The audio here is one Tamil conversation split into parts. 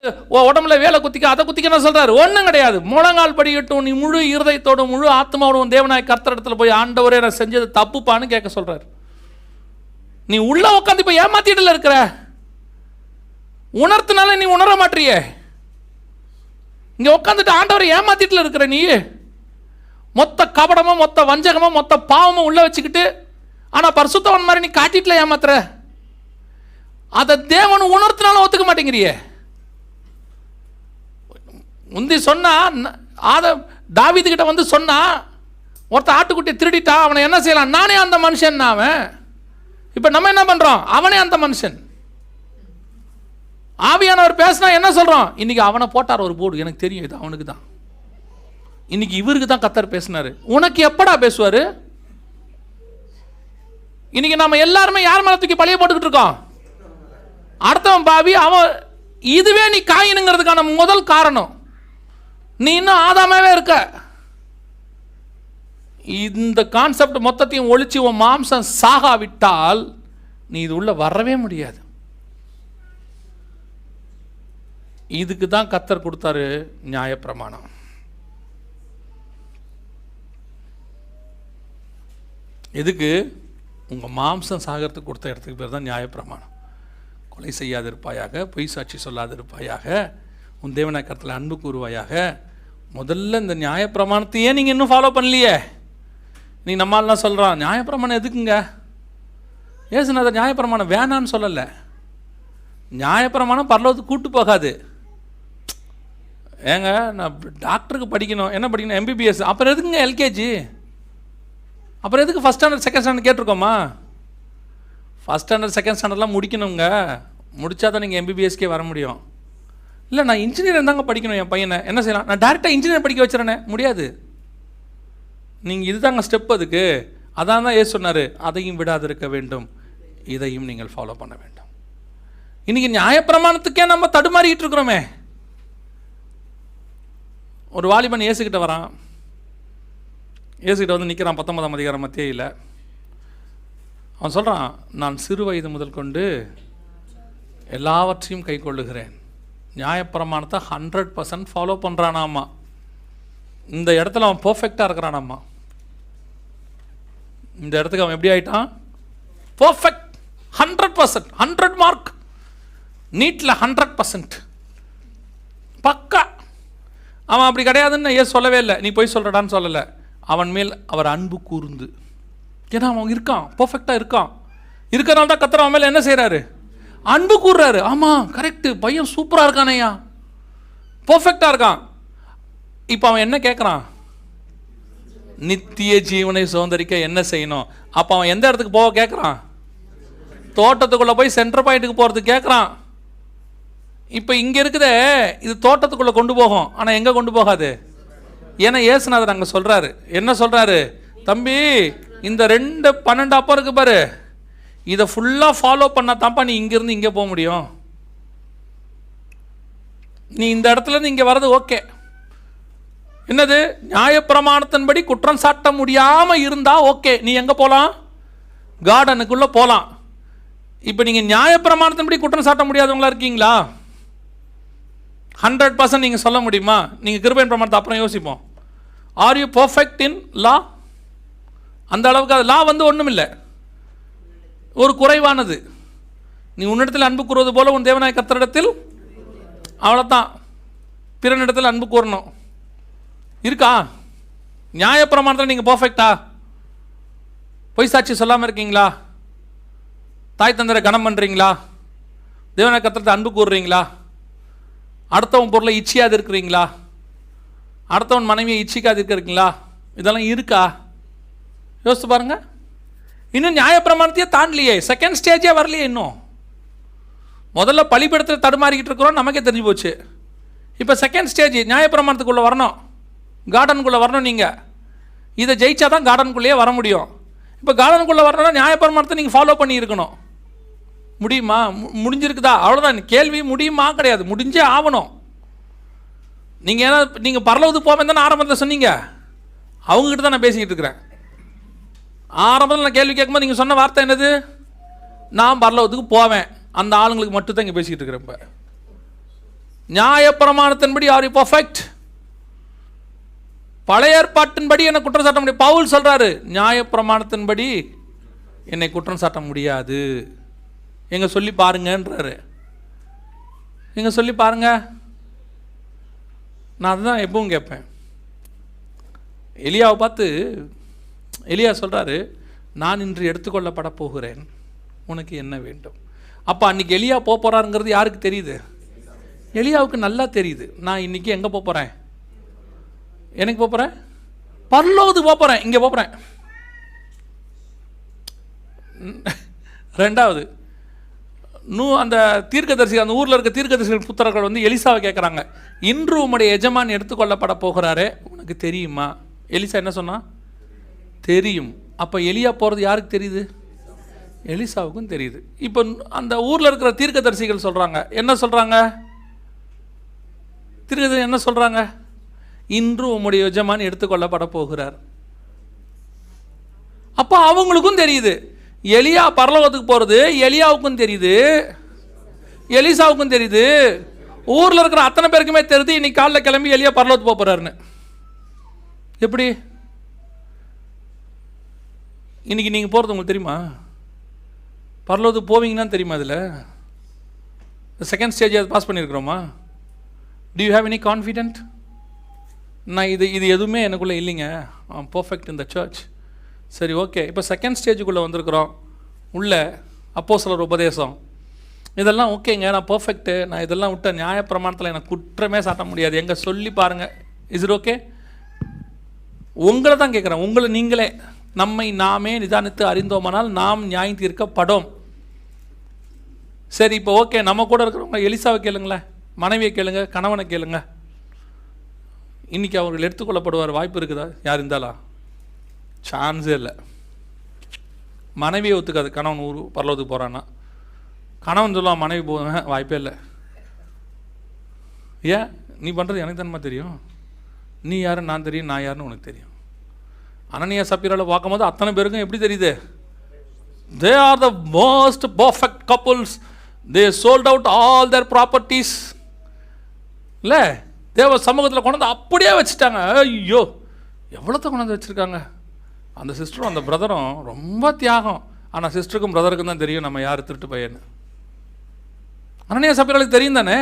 உடம்புல வேலை குத்திக்க அதை குத்திக்க என்ன சொல்றாரு? ஒன்றும் கிடையாது. முழங்கால் படிக்கட்டும், நீ முழு இருதயத்தோட முழு ஆத்மாவோட தேவனாய் கர்த்தரிடத்துல போய் ஆண்டவரே நான் செஞ்சது தப்புப்பான்னு கேட்க சொல்றாரு. நீ உள்ள உட்காந்து இப்ப ஏமாத்திட்டுல இருக்கிற, உணர்த்தினால நீ உணர மாட்டிய. இங்க உட்காந்துட்டு ஆண்டவரை ஏமாத்திட்டுல இருக்கிற நீ, மொத்த கபடமும் மொத்த வஞ்சகமும் மொத்த பாவமும் உள்ள வச்சுக்கிட்டு, ஆனா பரிசுத்தவன் மாதிரி நீ காட்டிட்டுல ஏமாத்துற. அதை தேவன் உணர்த்தினாலும் ஒத்துக்க மாட்டேங்கிறியே. முந்தி சொன்னா தாவீது கிட்ட வந்து சொன்னா, ஒருத்த ஆட்டுக்குட்டியை திருடிட்டா அவனை என்ன செய்யலாம்? நானே அந்த மனுஷன். அவன் இப்ப நம்ம என்ன பண்றோம்? அவனே அந்த மனுஷன். ஆவியானவர் பேசினா என்ன சொல்றோம்? இன்னைக்கு அவனை போட்டார் ஒரு போர்டு, எனக்கு தெரியும் இது அவனுக்கு தான். இன்னைக்கு இவருக்கு தான் கர்த்தர் பேசினாரு. உனக்கு எப்படா பேசுவாரு? இன்னைக்கு நம்ம எல்லாருமே யார் மேல தூக்கி பழைய போட்டுக்கிட்டு இருக்கோம்? அடுத்தவன் பாவி அவன். இதுவே நீ காயினுங்கிறதுக்கான முதல் காரணம். நீ இன்னும் ஆதாமாவே இருக்க. இந்த கான்செப்ட் மொத்தத்தையும் ஒழிச்சு உன் மாம்சம் சாகாவிட்டால் நீ இது உள்ள வரவே முடியாது. இதுக்கு தான் கர்த்தர் கொடுத்தாரு நியாயப்பிரமாணம். எதுக்கு? உங்க மாம்சம் சாகிறதுக்கு கொடுத்த இடத்துக்கு பேர் தான் நியாயப்பிரமாணம். கொலை செய்யாதிருப்பாயாக, பொய் சாட்சி சொல்லாதிருப்பாயாக, உன் தேவனாய் கர்த்தரில் அன்பு கூறுவாயாக. முதல்ல இந்த நியாயப்பிரமாணத்தையே நீங்கள் இன்னும் ஃபாலோ பண்ணலையே. நீ நம்மளாம் சொல்கிறான் நியாயப்பிரமாணம் எதுக்குங்க? ஏசுநாதர் நியாயப்பிரமாணம் வேணான்னு சொல்லலை. நியாயப்பிரமாணம் பரலோகத்துக்கு கூட்டு போகாது. ஏங்க நான் டாக்டருக்கு படிக்கணும், என்ன படிக்கணும்? எம்பிபிஎஸ். அப்புறம் எதுக்குங்க எல்கேஜி? அப்புறம் எதுக்கு ஃபஸ்ட் ஸ்டாண்டர்ட் செகண்ட் ஸ்டாண்டர்ட் கேட்டிருக்கோமா? ஃபஸ்ட் ஸ்டாண்டர்ட் செகண்ட் ஸ்டாண்டர்ட்லாம் முடிக்கணுங்க. முடித்தா தான் நீங்கள் எம்பிபிஎஸ்கே வர முடியும். இல்லை நான் இன்ஜினியர் தாங்க படிக்கணும் என் பையனை, என்ன செய்யலாம்? நான் டேரெக்டாக இன்ஜினியர் படிக்க வச்சுறேனே. முடியாது. நீங்கள் இதுதாங்க ஸ்டெப். அதுக்கு அதான் தான் ஏசு சொன்னார், அதையும் விடாதிருக்க வேண்டும், இதையும் நீங்கள் ஃபாலோ பண்ண வேண்டும். இன்றைக்கி நியாயப்பிரமாணத்துக்கே நம்ம தடுமாறிக்கிட்டு இருக்கிறோமே. ஒரு வாலிபன் ஏசுக்கிட்ட வரான். ஏசுக்கிட்ட வந்து நிற்கிறான் 19ஆம் அதிகாரம் மத்தேயுல. அவன் சொல்கிறான், நான் சிறு வயது முதல் கொண்டு எல்லாவற்றையும் கை கொள்ளுகிறேன். நியாயப்பிரமாணத்தை 100% ஃபாலோ பண்ணுறானாம்மா. இந்த இடத்துல அவன் பர்ஃபெக்டாக இருக்கிறானாம்மா. இந்த இடத்துக்கு அவன் எப்படி ஆகிட்டான்? பர்ஃபெக்ட். 100%, 100 மார்க். நீட்டில் 100% பக்கா. அவன் அப்படி கிடையாதுன்னு ஏன் சொல்லவே இல்லை. நீ போய் சொல்கிறடான்னு சொல்லலை. அவன் மேல் அவர் அன்பு கூர்ந்து, ஏன்னா அவன் இருக்கான், பர்ஃபெக்டாக இருக்கான். இருக்கிறனால தான் கர்த்தர் அவன் மேலே என்ன செய்கிறாரு? அன்பு கூறுறாரு. ஆமாம் கரெக்டு, பையன் சூப்பராக இருக்கானையா, பர்ஃபெக்டாக இருக்கான். இப்போ அவன் என்ன கேட்குறான்? நித்திய ஜீவனை சுதந்தரிக்க என்ன செய்யணும்? அப்போ அவன் எந்த இடத்துக்கு போக கேட்குறான்? தோட்டத்துக்குள்ளே போய் சென்டர் பாயிண்ட்டுக்கு போகிறதுக்கு கேட்குறான். இப்போ இங்கே இருக்குதே, இது தோட்டத்துக்குள்ளே கொண்டு போகும், ஆனால் எங்கே கொண்டு போகாது? ஏன்னா ஏசுநாதர் அங்கே சொல்கிறாரு. என்ன சொல்கிறாரு? தம்பி, இந்த 2-12 அப்போ இருக்கு பாரு, இதை ஃபுல்லாக ஃபாலோ பண்ணால் தான்ப்பா நீ இங்கேருந்து இங்கே போக முடியும். நீ இந்த இடத்துலேருந்து இங்கே வர்றது ஓகே. என்னது? நியாயப்பிரமாணத்தின்படி குற்றம் சாட்ட முடியாமல் இருந்தால் ஓகே, நீ எங்கே போகலாம்? கார்டனுக்குள்ளே போகலாம். இப்போ நீங்கள் நியாயப்பிரமாணத்தின்படி குற்றம் சாட்ட முடியாதவங்களா இருக்கீங்களா? 100% நீங்கள் சொல்ல முடியுமா? நீங்கள் கிருபையின் பிரமாணத்தை அப்புறம் யோசிப்போம். ஆர் யூ பர்ஃபெக்ட் இன் லா? அந்த அளவுக்கு அது லா வந்து ஒன்றும் இல்லை, ஒரு குறைவானது. நீ உன்னிடத்தில் அன்பு கூறுவது போல உன் தேவனாய கர்த்தரிடத்தில், அவ்வளோதான். பிறனிடத்தில் அன்பு கூறணும். இருக்கா? நியாயப்பிரமாணத்தில் நீங்கள் பர்ஃபெக்டா? பொய் சாட்சி சொல்லாமல் இருக்கீங்களா? தாய் தந்தரை கனம் பண்ணுறீங்களா? தேவனாய கர்த்தரிடத்தில் அன்பு கூறுறீங்களா? அடுத்தவன் பொருளை இச்சியாது இருக்கிறீங்களா? அடுத்தவன் மனைவியை இச்சிக்காது இருக்கிறீங்களா? இதெல்லாம் இருக்கா? யோசித்து பாருங்க. இன்னும் நியாயப்பிரமாணத்தையே தாண்டலையே, செகண்ட் ஸ்டேஜே வரலையே. இன்னும் முதல்ல பலிபீடத்தில் தடுமாறிக்கிட்டு இருக்கிறோம், நமக்கே தெரிஞ்சு போச்சு. இப்போ செகண்ட் ஸ்டேஜ் நியாயப்பிரமாணத்துக்குள்ளே வரணும், கார்டனுக்குள்ளே வரணும். நீங்கள் இதை ஜெயிச்சா தான் கார்டனுக்குள்ளேயே வர முடியும். இப்போ கார்டனுக்குள்ளே வரணும்னா நியாயப்பிரமாணத்தை நீங்கள் ஃபாலோ பண்ணி இருக்கணும். முடியுமா? முடிஞ்சிருக்குதா? அவ்வளோதான் கேள்வி. முடியுமா? கிடையாது, முடிஞ்சே ஆகணும். நீங்கள் ஏன்னா நீங்கள் பரலோகத்துக்கு போவேன் தானே ஆரம்பத்தில் சொன்னீங்க. அவங்ககிட்ட தான் நான் பேசிக்கிட்டு இருக்கிறேன். ஆரம்பத்தில் நான் கேள்வி கேட்கும்போது நீங்கள் சொன்ன வார்த்தை என்னது? நான் பரலோகத்துக்கு போவேன். அந்த ஆளுங்களுக்கு மட்டும் தான் இங்கே பேசிக்கிட்டு இருக்கிறேன். இப்போ நியாயப்பிரமாணத்தின்படி ஆர் யூ பர்ஃபெக்ட்? பழைய ஏற்பாட்டின்படி என்னை குற்றம் சாட்ட முடியும். பவுல் சொல்றாரு, நியாயப்பிரமாணத்தின்படி என்னை குற்றம் சாட்ட முடியாது. எங்க சொல்லி பாருங்கன்றாரு. எங்க சொல்லி பாருங்க. நான் அதுதான் எப்பவும் கேட்பேன். எலியாவை பார்த்து எலியா சொல்றாரு, நான் இன்று எடுத்துக்கொள்ளப்பட போகிறேன், உனக்கு என்ன வேண்டும்? அப்போ அன்னைக்கு எலியா போறாருங்கிறது யாருக்கு தெரியுது? எலியாவுக்கு நல்லா தெரியுது. நான் இன்னைக்கு எங்கே போகிறேன்? எனக்கு போகிறேன், பரலோகத்துக்கு போகிறேன், இங்கே போகிறேன். ரெண்டாவது, அந்த தீர்க்கதரிசி, அந்த ஊரில் இருக்க தீர்க்கதரிசிகள் புத்திரர்கள் வந்து எலிசாவை கேட்குறாங்க, இன்று உம்முடைய எஜமான் எடுத்துக்கொள்ளப்பட போகிறாரே, உனக்கு தெரியுமா? எலிசா என்ன சொன்னா? தெரியும். அப்போ எலியா போகிறது யாருக்கு தெரியுது? எலிசாவுக்கும் தெரியுது. இப்போ அந்த ஊரில் இருக்கிற தீர்க்கதரிசிகள் சொல்கிறாங்க, என்ன சொல்கிறாங்க? தீர்க்கதரிசி என்ன சொல்கிறாங்க? இன்று உம்முடைய எஜமான் எடுத்துக்கொள்ளப்பட போகிறார். அப்போ அவங்களுக்கும் தெரியுது. எலியா பரலோகத்துக்கு போகிறது எலியாவுக்கும் தெரியுது, எலிசாவுக்கும் தெரியுது, ஊரில் இருக்கிற அத்தனை பேருக்குமே தெரியுது. இன்னைக்கு காலைல கிளம்பி எலியா பரலோகத்துக்கு போகிறாருன்னு. எப்படி? இன்னைக்கு நீங்கள் போகிறது உங்களுக்கு தெரியுமா? பரலோகத்துக்கு போவீங்கன்னு தெரியுமா? அதில் செகண்ட் ஸ்டேஜ் அது பாஸ் பண்ணியிருக்கிறோமா? Do you have any confident? நான் இது எதுவுமே எனக்குள்ளே இல்லைங்க, பர்ஃபெக்ட் இன் த சர்ச். சரி, ஓகே. இப்போ செகண்ட் ஸ்டேஜுக்குள்ளே வந்திருக்கிறோம். உள்ள அப்போஸ்தலர் உபதேசம் இதெல்லாம் ஓகேங்க, நான் பர்ஃபெக்ட்டு, நான் இதெல்லாம் விட்ட நியாயப்பிரமாணத்தில் எனக்கு குற்றமே சாட்ட முடியாது, எங்கே சொல்லி பாருங்கள். Is it okay? உங்களை தான் கேட்குறேன். உங்களை நீங்களே, நம்மை நாமே நிதானித்து அறிந்தோமானால் நாம் நியாயம் தீர்க்கப்படும். சரி, இப்போ ஓகே, நம்ம கூட இருக்கிறவங்க எலிசாவை கேளுங்களேன், மனைவியை கேளுங்க, கணவனை கேளுங்க. இன்றைக்கி அவர்கள் எடுத்துக்கொள்ளப்படுவார் வாய்ப்பு இருக்குதா? யார் இருந்தாலும் சான்ஸே இல்லை. மனைவியை ஒத்துக்காது. கணவன் பரலோகத்துக்கு போகிறான்னா கணவன் சொல்லுவான், மனைவி போவேன், வாய்ப்பே இல்லை. ஏன்? நீ பண்ணுறது எனக்கு தானமா தெரியும், நீ யாருன்னு நான் தெரியும், நான் யாருன்னு உனக்கு தெரியும். அனனியா சப்பீராவில் பார்க்கும்போது அத்தனை பேருக்கும் எப்படி தெரியுது? They are the most perfect couples. They sold out all their properties. இல்லை, தேவ சமூகத்தில் கொண்டாந்து அப்படியே வச்சுட்டாங்க. ஐயோ, எவ்வளோத்த கொண்டாந்து வச்சுருக்காங்க. அந்த சிஸ்டரும் அந்த பிரதரும் ரொம்ப தியாகம். ஆனால் சிஸ்டருக்கும் பிரதருக்கும் தான் தெரியும் நம்ம யார் திருட்டு பையன்னு. அனனியா சப்பீராளுக்கு தெரியும் தானே,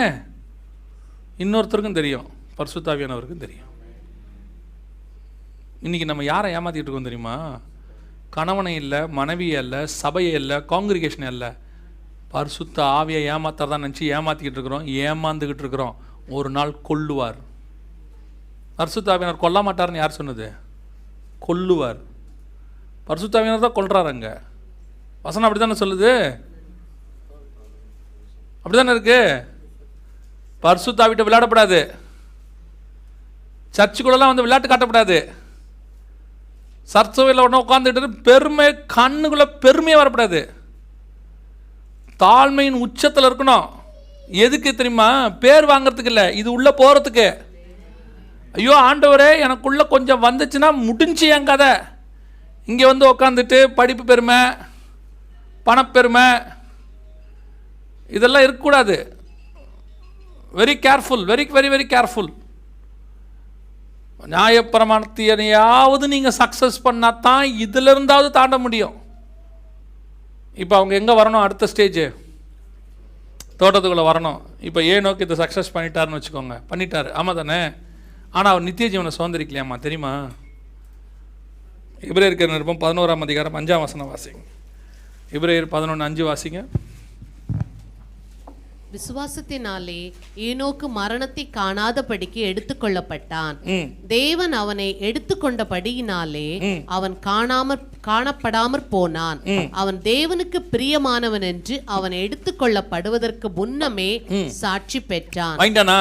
இன்னொருத்தருக்கும் தெரியும், பரிசுத்த ஆவியானவருக்கும் தெரியும். இன்றைக்கி நம்ம யாரை ஏமாற்றிட்டு இருக்கோம் தெரியுமா? கணவனை இல்லை, மனைவியை இல்லை, சபையை இல்லை, காங்கிரிகேஷனை இல்லை, பரிசுத்த ஆவியை ஏமாத்தாதான் நினச்சி ஏமாற்றிக்கிட்டு இருக்கிறோம், ஏமாந்துக்கிட்டு இருக்கிறோம். ஒரு நாள் கொல்லுவார். பரிசுத்த ஆவியானவர் கொல்ல மாட்டார்னு யார் சொன்னது? கொல்லுவார். பரிசுத்த ஆவியானவர் தான் கொல்றாரு. அங்கே வசனம் அப்படி தானே சொல்லுது, அப்படி தானே இருக்கு. பரிசுத்த ஆவிட்ட விளையாடப்படாது, சர்ச்சுக்குள்ளெல்லாம் வந்து விளையாட்டு காட்டப்படாது, சர்ச்சையில் உடனே உட்காந்துட்டு பெருமை, கண்ணுக்குள்ளே பெருமையாக வரப்படாது, தாழ்மையின் உச்சத்தில் இருக்கணும். எதுக்கு தெரியுமா? பேர் வாங்கிறதுக்கு இல்லை, இது உள்ளே போகிறதுக்கு. ஐயோ ஆண்டவரே, எனக்குள்ளே கொஞ்சம் வந்துச்சுன்னா முடிஞ்சு என் கதை. இங்கே வந்து உட்காந்துட்டு படிப்பு பெருமை, பணப்பெருமை இதெல்லாம் இருக்கக்கூடாது. Very careful, very very very careful. நியாயப்பிரமாணத்தையாவது நீங்கள் சக்ஸஸ் பண்ணால் தான் இதில் இருந்தாவது தாண்ட முடியும். இப்போ அவங்க எங்கே வரணும்? அடுத்த ஸ்டேஜ் தோட்டத்துக்குள்ளே வரணும். இப்போ ஏனோக்கு இதை சக்ஸஸ் பண்ணிட்டாருன்னு வச்சுக்கோங்க, பண்ணிட்டாரு, ஆமாம் தானே. ஆனால் அவர் நித்திய ஜீவனை சுதந்திரிக்கலையாமா தெரியுமா? எபிரேயர் நிருபம் 11ஆம் அதிகாரம் 5ஆம் வசனம் வாசிங்க. எபிரேயர் 11:5 வாசிங்க. விசுவாசத்தினாலே ஏனோக்கு மரணத்தை காணாதபடிக்கு எடுத்துக்கொள்ளப்பட்டான். தேவன் அவனை எடுத்துக்கொண்டபடியினாலே அவன் காணப்படாமற் போனான். அவன் தேவனுக்கு பிரியமானவன் என்று அவன் எடுத்துக்கொள்ளப்படுவதற்கு முன்னமே சாட்சி பெற்றான். வாங்கிட்டானா?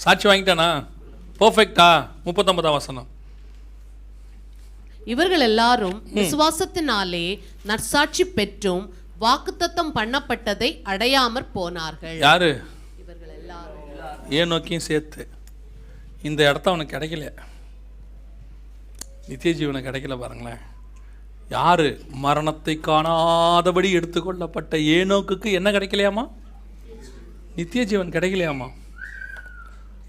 சாட்சி வாங்கிட்டானா? பெர்ஃபெக்ட்டா? 39ஆம் வசனம். இவர்கள் எல்லாரும் விசுவாசத்தினாலே நற்சாட்சி பெற்றும் வாக்குத்தத்தம் பண்ணப்பட்டதை அடையாமற் போனார்கள். யாரு? இவர்கள் எல்லாரும். ஏனோக்கையும் சேர்த்து. இந்த இடத்த அவனுக்கு கிடைக்கல, நித்திய ஜீவனை கிடைக்கல. பாருங்களேன், யாரு? மரணத்தை காணாதபடி எடுத்துக்கொள்ளப்பட்ட ஏனோக்குக்கு என்ன கிடைக்கலையாமா? நித்திய ஜீவன் கிடைக்கலையாமா?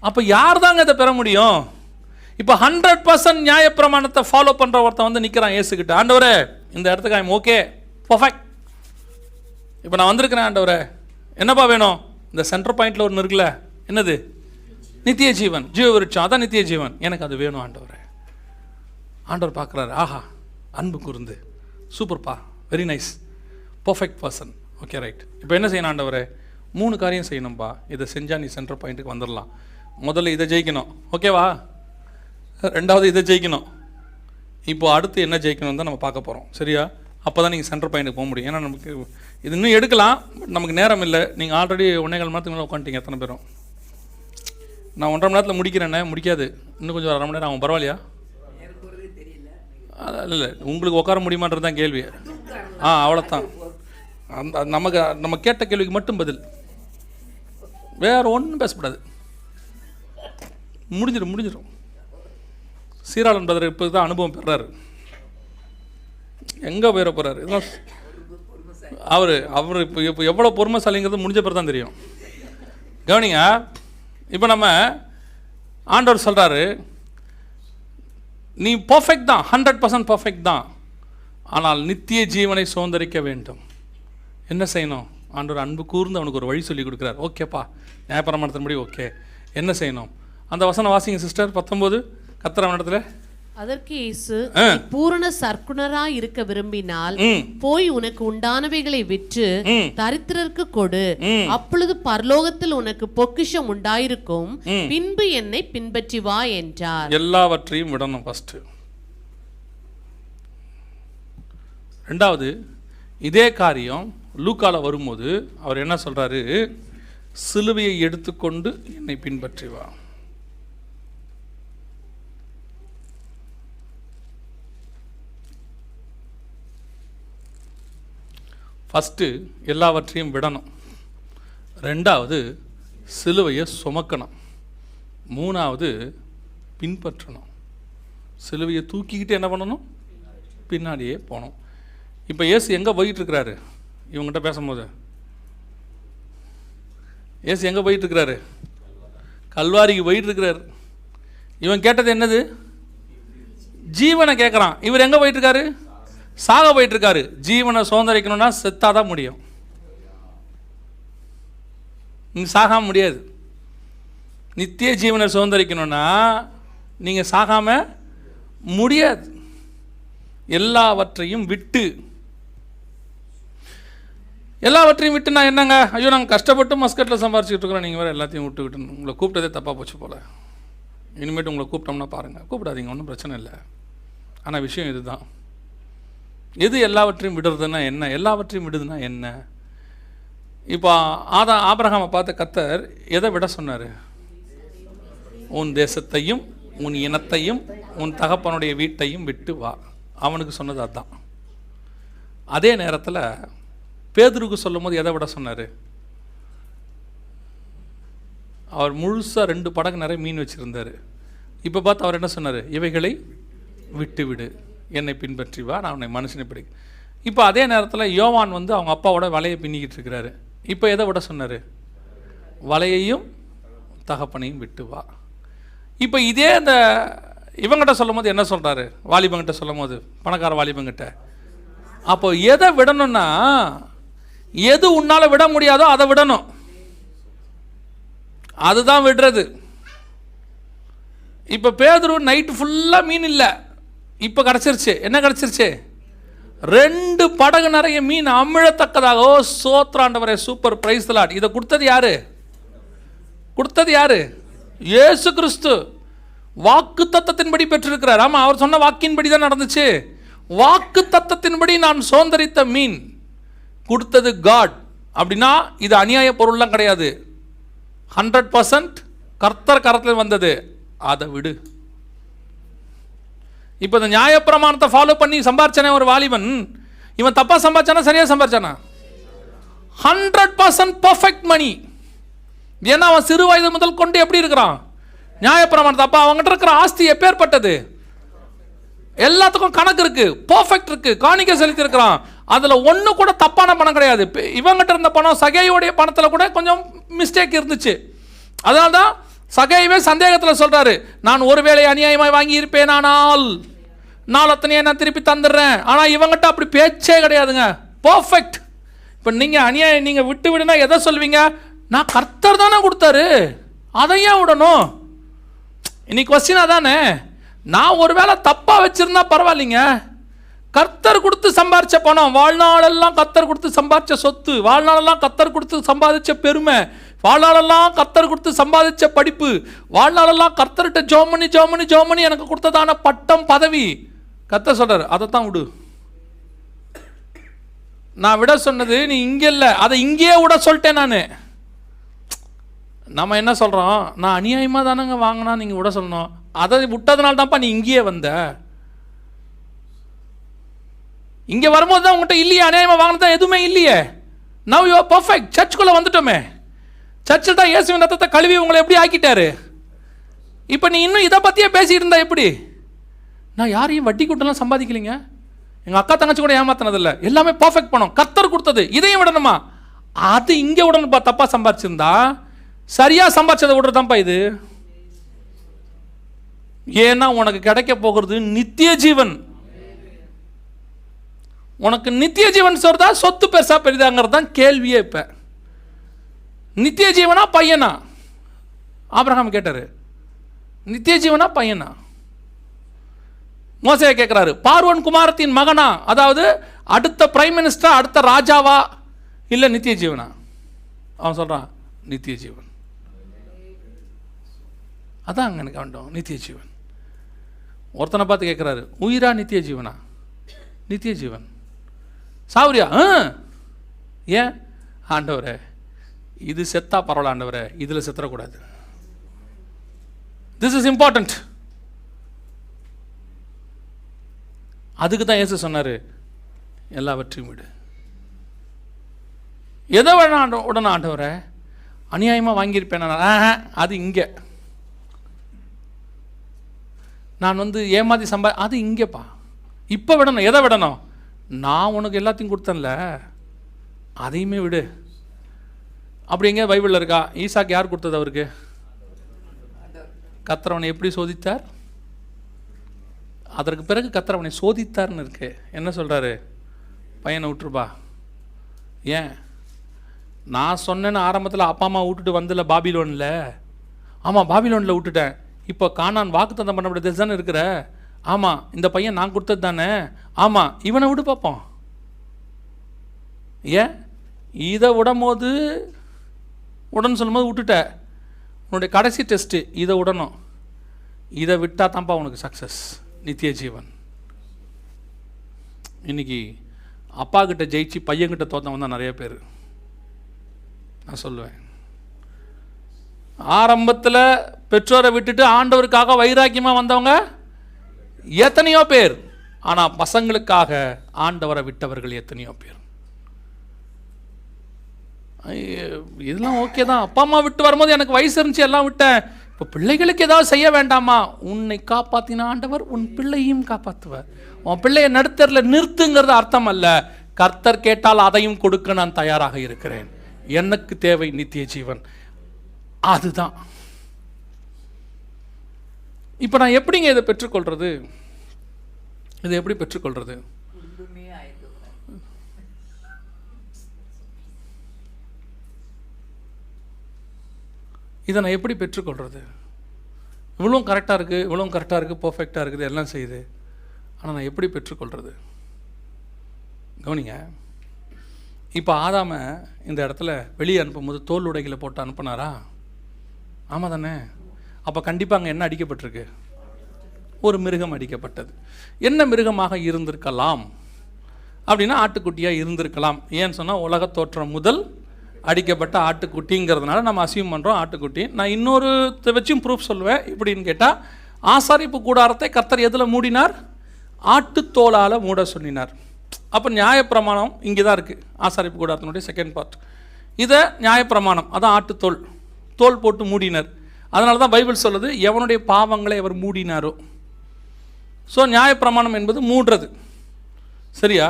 அப்போ யார் தாங்க இதை பெற முடியும்? இப்போ 100% நியாயப்பிரமாணத்தை ஃபாலோ பண்ணுற ஒருத்தன் வந்து நிற்கிறான் இயேசுக்கிட்ட. ஆண்டவரே, இந்த இடத்துக்கு ஐம் ஓகே, பர்ஃபெக்ட், இப்போ நான் வந்திருக்கிறேன் ஆண்டவரே, என்னப்பா வேணும்? இந்த சென்டர் பாயிண்டில் ஒன்று இருக்குல்ல, என்னது? நித்திய ஜீவன், ஜீவ விருட்சம், அதான் நித்திய ஜீவன், எனக்கு அது வேணும் ஆண்டவரே. ஆண்டவர் பார்க்குறாரு, ஆஹா அன்பு கூர்ந்து, சூப்பர்ப்பா, very nice, perfect person, okay right. இப்போ என்ன செய்யணும் ஆண்டவரே? 3 காரியம் செய்யணும்பா. இதை செஞ்சால் நீ சென்டர் பாயிண்ட்டுக்கு வந்துடலாம். முதல்ல இதை ஜெயிக்கணும், ஓகேவா? 2வது இதை ஜெயிக்கணும். இப்போ அடுத்து என்ன ஜெயிக்கணும் தான் நம்ம பார்க்க போகிறோம், சரியா? அப்போ தான் நீங்கள் சென்டர் பாயிண்ட்டுக்கு போக முடியும். ஏன்னா நமக்கு இது இன்னும் எடுக்கலாம், பட் நமக்கு நேரம் இல்லை. நீங்கள் ஆல்ரெடி 1.25 மணி நேரத்துக்கு மேலே உட்காந்துட்டீங்க எத்தனை பேரும். நான் 1.5 மணி நேரத்தில் முடிக்கிறேன்னே, முடிக்காது, இன்னும் கொஞ்சம் 1/2 மணி நேரம் ஆகும். பரவாயில்லையா? இல்லை, உங்களுக்கு உட்கார முடியுமான்றது தான் கேள்வி. அவ்வளோதான். அந்த நம்ம கேட்ட கேள்விக்கு மட்டும் பதில், வேறு ஒன்றும் பேசக்கூடாது. முடிஞ்சிடும். சீராளன் பிரதர் இப்போ தான் அனுபவம் பெறாரு. எங்கே போயிட போகிறாரு? இதெல்லாம் அவர் இப்போ எவ்வளோ பொறுமைசாலிங்கிறது முடிஞ்ச பிறகு தான் தெரியும். கவனிங்க, இப்போ நம்ம ஆண்டவர் சொல்கிறாரு, நீ பர்ஃபெக்ட் தான், 100% பர்ஃபெக்ட் தான், ஆனால் நித்திய ஜீவனை சுதந்தரிக்க வேண்டும். என்ன செய்யணும்? ஆண்டவர் அன்பு கூர்ந்து அவனுக்கு ஒரு வழி சொல்லி கொடுக்குறார். ஓகேப்பா, நியாயப்பிரமாணத்தின்படி ஓகே, என்ன செய்யணும்? அந்த வசனம் வாசிங்க சிஸ்டர், 19 கர்த்தர் அவனிடத்தில். அதற்கு இயேசு, பூரண சற்குணராய் இருக்க விரும்பினால் போய் உனக்கு உண்டானவைகளை விற்று தரித்திரருக்கு கொடு, அப்பொழுது பரலோகத்தில் உனக்கு பொக்கிஷம் உண்டாயிருக்கும், பின்பு என்னை பின்பற்றி வா என்றார். எல்லாவற்றையும் விடணும் ஃபர்ஸ்ட். 2வது இதே காரியம் லூக்கால வரும்போது அவர் என்ன சொல்றாரு? சிலுவையை எடுத்துக்கொண்டு என்னை பின்பற்றி வா. ஃபஸ்ட்டு எல்லாவற்றையும் விடணும், 2வது சிலுவையை சுமக்கணும், 3வது பின்பற்றணும். சிலுவையை தூக்கிக்கிட்டு என்ன பண்ணணும்? பின்னாடியே போகணும். இப்போ இயேசு எங்கே போயிட்டுருக்கிறாரு? இவங்ககிட்ட பேசும்போது இயேசு எங்கே போயிட்டுருக்கிறாரு? கல்வாரிக்கு போயிட்டுருக்கிறாரு. இவன் கேட்டது என்னது? ஜீவனை கேட்குறான். இவர் எங்கே போயிட்டுருக்காரு? சாக போயிட்டுருக்காரு. ஜீவனை சுதந்திரிக்கணும்னா செத்தாதான் முடியும், நீங்கள் சாகாம முடியாது. நித்திய ஜீவனை சுதந்திரிக்கணும்னா நீங்கள் சாகாம முடியாது. எல்லாவற்றையும் விட்டு, எல்லாவற்றையும் விட்டு நான் என்னங்க, ஐயோ நாங்கள் கஷ்டப்பட்டு மஸ்கட்டில் சம்பாரிச்சுக்கிட்டு இருக்கிறோம், நீங்கள் வேறு எல்லாத்தையும் விட்டுக்கிட்டு, உங்களை கூப்பிட்டதே தப்பாக போச்சு போல், இனிமேட்டு உங்களை கூப்பிட்டோம்னா பாருங்கள், கூப்பிடாதீங்க, ஒன்றும் பிரச்சனை இல்லை. ஆனால் விஷயம் இதுதான். எது எல்லாவற்றையும் விடுறதுன்னா என்ன? எல்லாவற்றையும் விடுதுன்னா என்ன? இப்போ ஆபிரகாமை பார்த்த கர்த்தர் எதை விட சொன்னார்? உன் தேசத்தையும் உன் இனத்தையும் உன் தகப்பனுடைய வீட்டையும் விட்டு வா. அவனுக்கு சொன்னது அதுதான். அதே நேரத்தில் பேதுருக்கு சொல்லும் போது எதை விட சொன்னார்? அவர் முழுசாக 2 படகு நிறைய மீன் வச்சுருந்தார். இப்போ பார்த்து அவர் என்ன சொன்னார்? இவைகளை விட்டு விடு, என்னை பின்பற்றி வா, நான் உன்னை மனுஷனை பிடி. இப்போ அதே நேரத்தில் யோவான் வந்து அவங்க அப்பாவோட வலையை பின்னிக்கிட்டு இருக்கிறாரு. இப்போ எதை விட சொன்னார்? வலையையும் தகப்பனையும் விட்டு வா. இப்போ இதே இந்த இவங்கிட்ட சொல்லும் போது என்ன சொல்கிறாரு? வாலிபங்கிட்ட சொல்லும் போது, பணக்கார வாலிபங்கிட்ட. அப்போ எதை விடணும்னா, எது உன்னால் விட முடியாதோ அதை விடணும், அதுதான் விடுறது. இப்போ பேதுரு நைட்டு ஃபுல்லாக மீன் இல்லை, இப்போ கிடச்சிருச்சு. என்ன கிடச்சிருச்சு? 2 படகு நிறைய மீன், அமிழத்தக்கதாக. ஓ சோத்ராண்டவரே, சூப்பர், பிரைஸ் தி லார்ட். இதை கொடுத்தது யாரு? இயேசு கிறிஸ்து. வாக்கு தத்தத்தின்படி பெற்றிருக்கிறார். ஆமாம், அவர் சொன்ன வாக்கின்படி தான் நடந்துச்சு. வாக்கு தத்தத்தின்படி நான் சுதந்தரித்த மீன் கொடுத்தது காட். அப்படின்னா இது அநியாய பொருள்லாம் கிடையாது, 100% கர்த்தர் கரத்தில் வந்தது. அதை விடு. இப்போ இந்த நியாயப்பிரமாணத்தை ஃபாலோ பண்ணி சம்பாரிச்சானே ஒரு வாலிபன், இவன் தப்பாக சம்பாரிச்சானா சரியாக சம்பாரிச்சானா? 100% பர்ஃபெக்ட் மணி. ஏன்னா அவன் சிறு வயது முதல் கொண்டு எப்படி இருக்கிறான்? நியாயப்பிரமாணத்தை. அப்போ அவங்ககிட்ட இருக்கிற ஆஸ்தி எப்பேற்பட்டது? எல்லாத்துக்கும் கணக்கு இருக்கு, பர்ஃபெக்ட் இருக்கு, காணிக்கை செலுத்தி இருக்கிறான். அதில் ஒன்று கூட தப்பான பணம் கிடையாது. இவங்ககிட்ட இருந்த பணம், சகையோடைய பணத்தில் கூட கொஞ்சம் மிஸ்டேக் இருந்துச்சு. அதனால தான் சகைவே சந்தேகத்தில் சொல்கிறாரு, நான் ஒருவேளை அநியாயமாய் வாங்கி இருப்பேனானால் நாள் அத்தனையே நான் திருப்பி தந்துடுறேன். ஆனால் இவங்ககிட்ட அப்படி பேச்சே கிடையாதுங்க, பர்ஃபெக்ட். இப்போ நீங்கள் அநியாயம் நீங்கள் விட்டு விடுனா எதை சொல்வீங்க? நான் கர்த்தர் தானே கொடுத்தாரு, அதையே விடணும். இன்னைக்கு கொஸ்டினா தானே, நான் ஒரு வேளை தப்பாக வச்சுருந்தா பரவாயில்லைங்க, கர்த்தர் கொடுத்து சம்பாரிச்ச பணம், வாழ்நாளெல்லாம் கர்த்தர் கொடுத்து சம்பாதிச்ச சொத்து, வாழ்நாளெல்லாம் கர்த்தர் கொடுத்து சம்பாதிச்ச பெருமை, வாழ்நாளெல்லாம் கர்த்தர் கொடுத்து சம்பாதிச்ச படிப்பு, வாழ்நாளெல்லாம் கர்த்தர்கிட்ட ஜோமனி எனக்கு கொடுத்ததான பட்டம் பதவி, கர்த்தர் சொல்றாரு அதைத்தான் விடு. நான் விட சொன்னது நீ இங்கே இல்லை, அதை இங்கேயே விட சொல்லிட்டேன் நான். நம்ம என்ன சொல்கிறோம், நான் அநியாயமாக தானேங்க வாங்கினா நீங்கள் விட சொல்லணும், அதை விட்டதுனால தான்ப்பா நீ இங்கேயே வந்த. இங்கே வரும்போது தான் உங்கள்கிட்ட இல்லையே, அநியாயமாக வாங்கினதான் எதுவுமே இல்லையே. Now you are perfect. சர்ச்சுக்குள்ளே வந்துட்டோமே, சர்ச்சில் தான் இயேசுவின் ரத்தத்தை கழுவி உங்களை எப்படி ஆக்கிட்டாரு. இப்போ நீ இன்னும் இதை பற்றியே பேசிகிட்டு இருந்தா எப்படி? நான் யாரையும் வட்டி கூட்டெல்லாம் சம்பாதிக்கலைங்க, எங்கள் அக்கா தங்கச்சி கூட ஏமாத்தினதில்லை, எல்லாமே பர்ஃபெக்ட் பணம் கர்த்தர் கொடுத்தது, இதையும் விடணுமா? அது இங்கே விடணும்ப்பா. தப்பாக சம்பாதிச்சிருந்தா சரியாக சம்பாதிச்சதை விடுறதான்ப்பா இது. ஏன்னா உனக்கு கிடைக்க போகிறது நித்திய ஜீவன். உனக்கு நித்திய ஜீவன் சொல்றதா சொத்து பெருசா பெரிதாங்கிறது தான் கேள்வியே. இப்போ நித்திய ஜீவனா பையனா? ஆபிரகாம் கேட்டாரு, நித்திய ஜீவனா பையனா? மோசே கேட்கிறாரு, பார்வோன் குமாரத்தின் மகனா, அதாவது அடுத்த பிரைம் மினிஸ்டரா, அடுத்த ராஜாவா, இல்லை நித்திய ஜீவனா? அவன் சொல்றான் நித்திய ஜீவன். அதான் அங்கே எனக்கு வேண்டும், நித்திய ஜீவன். ஒருத்தனை பார்த்து கேட்குறாரு, உயிரா நித்திய ஜீவனா? நித்திய ஜீவன். சாவரியா? ஏன் ஆண்டவரே, இது செத்தா பரவாயில்ல ஆண்டவரே, இதில் செத்துறக்கூடாது. This is important. அதுக்கு தான் இயேசு சொன்னார், எல்லாவற்றையும் விடு. எதை உடனே ஆண்டவரே, அநியாயமாக வாங்கியிருப்பேன் அது இங்கே, நான் ஏமாதி அது இங்கேப்பா. இப்போ விடணும். எதை விடணும்? நான் உனக்கு எல்லாத்தையும் கொடுத்தேன்ல, அதையுமே விடு. அப்படி எங்கே பைபிளில் இருக்கா? ஈசாக்கு யார் கொடுத்தது அவருக்கு? கர்த்தர் அவனை எப்படி சோதித்தார்? அதற்கு பிறகு கர்த்தர் அவனை சோதித்தார்னு இருக்கு. என்ன சொல்கிறாரு? பையனை விட்டுருப்பா. ஏன்? நான் சொன்னேன்னு ஆரம்பத்தில் அப்பா அம்மா விட்டுட்டு வந்தல பாபிலோனில். ஆமாம், பாபிலோனில் விட்டுட்டேன். இப்போ கானான் வாக்குத்தத்தம் பண்ணப்பட்ட தானே இருக்கிற. ஆமாம், இந்த பையன் நான் கொடுத்தது தானே. ஆமாம், இவனை விடு பார்ப்போம். ஏன்? இதை விடும்போது உடன்னு சொல்லும்போது விட்டுட்ட. உன்னுடைய கடைசி டெஸ்ட்டு இதை விடணும். இதை விட்டால் தான்ப்பா உனக்கு சக்ஸஸ், நித்திய ஜீவன். இன்னைக்கு அப்பா கிட்ட ஜெயிச்சு பையன்கிட்ட தோத்தவன் தான் நிறைய பேர். நான் சொல்லுவேன், ஆரம்பத்தில் பெற்றோரை விட்டுட்டு ஆண்டவருக்காக வைராக்கியமாக வந்தவங்க எத்தனையோ பேர். ஆனால் பசங்களுக்காக ஆண்டவரை விட்டவர்கள் எத்தனையோ பேர். இதெல்லாம் ஓகே தான். அப்பா அம்மா விட்டு வரும்போது எனக்கு வயசு இருந்துச்சு, எல்லாம் விட்டேன். இப்போ பிள்ளைகளுக்கு ஏதாவது செய்ய வேண்டாமா? உன்னை காப்பாற்றின ஆண்டவர் உன் பிள்ளையும் காப்பாற்றுவார். உன் பிள்ளையை நடுத்தரில் நிறுத்துங்கிறது அர்த்தம் அல்ல. கர்த்தர் கேட்டால் அதையும் கொடுக்க நான் தயாராக இருக்கிறேன். எனக்கு தேவை நித்திய ஜீவன். அதுதான். இப்போ நான் எப்படிங்க இதை பெற்றுக்கொள்றது? இதை எப்படி பெற்றுக்கொள்றது? இதை நான் எப்படி பெற்றுக்கொள்றது? இவ்வளோ கரெக்டாக இருக்குது, இவ்வளோ கரெக்டாக இருக்குது, பர்ஃபெக்டாக இருக்குது, எல்லாம் செய்யுது. ஆனால் நான் எப்படி பெற்றுக்கொள்றது? கவனிங்க, இப்போ ஆதாமை இந்த இடத்துல வெளியே அனுப்பும்போது தோல் உடைகளை போட்டு அனுப்புனாரா? ஆமாம் தானே? அப்போ கண்டிப்பாக அங்கே என்ன அடிக்கப்பட்டிருக்கு? ஒரு மிருகம் அடிக்கப்பட்டது. என்ன மிருகமாக இருந்திருக்கலாம் அப்படின்னா ஆட்டுக்குட்டியாக இருந்திருக்கலாம். ஏன்னு சொன்னால் உலக தோற்றம் முதல் அடிக்கப்பட்ட ஆட்டுக்குட்டிங்கிறதுனால நம்ம அசியூம் பண்ணுறோம் ஆட்டுக்குட்டி. நான் இன்னொரு வச்சும் ப்ரூஃப் சொல்லுவேன். இப்படின்னு கேட்டால், ஆசாரிப்பு கூடாரத்தை கர்த்தர் எதில் மூடினார்? ஆட்டுத்தோலால் மூட சொன்னார். அப்போ நியாயப்பிரமாணம் இங்கே தான் இருக்குது. ஆசாரிப்பு கூடாரத்தினுடைய செகண்ட் பார்ட். இதை நியாயப்பிரமாணம், அதான் ஆட்டுத்தோல், தோல் போட்டு மூடினார். அதனால தான் பைபிள் சொல்லுது, எவனுடைய பாவங்களை அவர் மூடினாரோ. ஸோ நியாயப்பிரமாணம் என்பது மூடுறது. சரியா?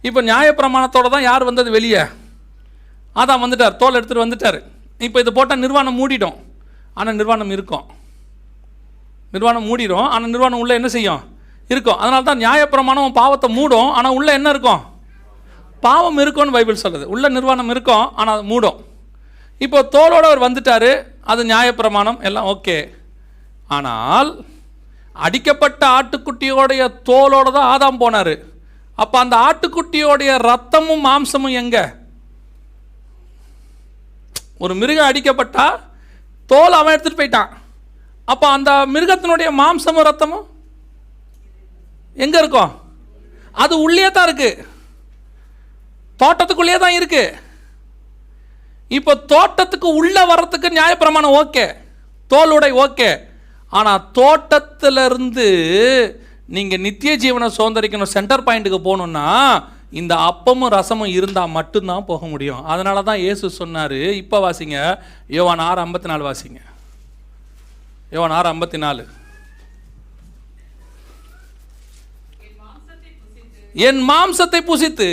இப்போ நியாயப்பிரமாணத்தோடு தான் யார் வந்தது வெளியே? அதான் வந்துட்டார், தோல் எடுத்துகிட்டு வந்துட்டார். இப்போ இதை போட்டால் நிர்வாணம் மூடிடும். ஆனால் நிர்வாணம் இருக்கும். நிர்வாணம் மூடிடும், ஆனால் நிர்வாணம் உள்ளே என்ன செய்யும்? இருக்கும். அதனால தான் நியாயப்பிரமாணம் பாவத்தை மூடும், ஆனால் உள்ளே என்ன இருக்கும்? பாவம் இருக்கும்னு பைபிள் சொல்லுது. உள்ள நிர்வாணம் இருக்கும், ஆனால் அது மூடும். இப்போ தோலோடு அவர் வந்துட்டார், அது நியாயப்பிரமாணம் எல்லாம் ஓகே. ஆனால் அடிக்கப்பட்ட ஆட்டுக்குட்டியோடைய தோலோடு தான் ஆதாம் போனார். அப்போ அந்த ஆட்டுக்குட்டியோடைய ரத்தமும் மாம்சமும் எங்கே? ஒரு மிருகம் அடிக்கப்பட்டா தோல் அவன் எடுத்துகிட்டு போயிட்டான். அப்போ அந்த மிருகத்தினுடைய மாம்சமும் ரத்தமும் எங்கே இருக்கும்? அது உள்ளே தான் இருக்குது, தோட்டத்துக்குள்ளேயே தான் இருக்குது. இப்போ தோட்டத்துக்கு உள்ளே வர்றதுக்கு நியாயப்பிரமாணம் ஓகே, தோலுடை ஓகே. ஆனால் தோட்டத்திலிருந்து நீங்கள் நித்திய ஜீவனை சுதந்திரிக்கணும், சென்டர் பாயிண்ட்டுக்கு போகணுன்னா இந்த அப்பமும் ரசமும் இருந்தால் மட்டும்தான் போக முடியும். அதனால தான் இயேசு சொன்னார். இப்போ வாசிங்க, யோவான் 6:54 வாசிங்க. யோவான் 6:54. என் மாம்சத்தை புசித்து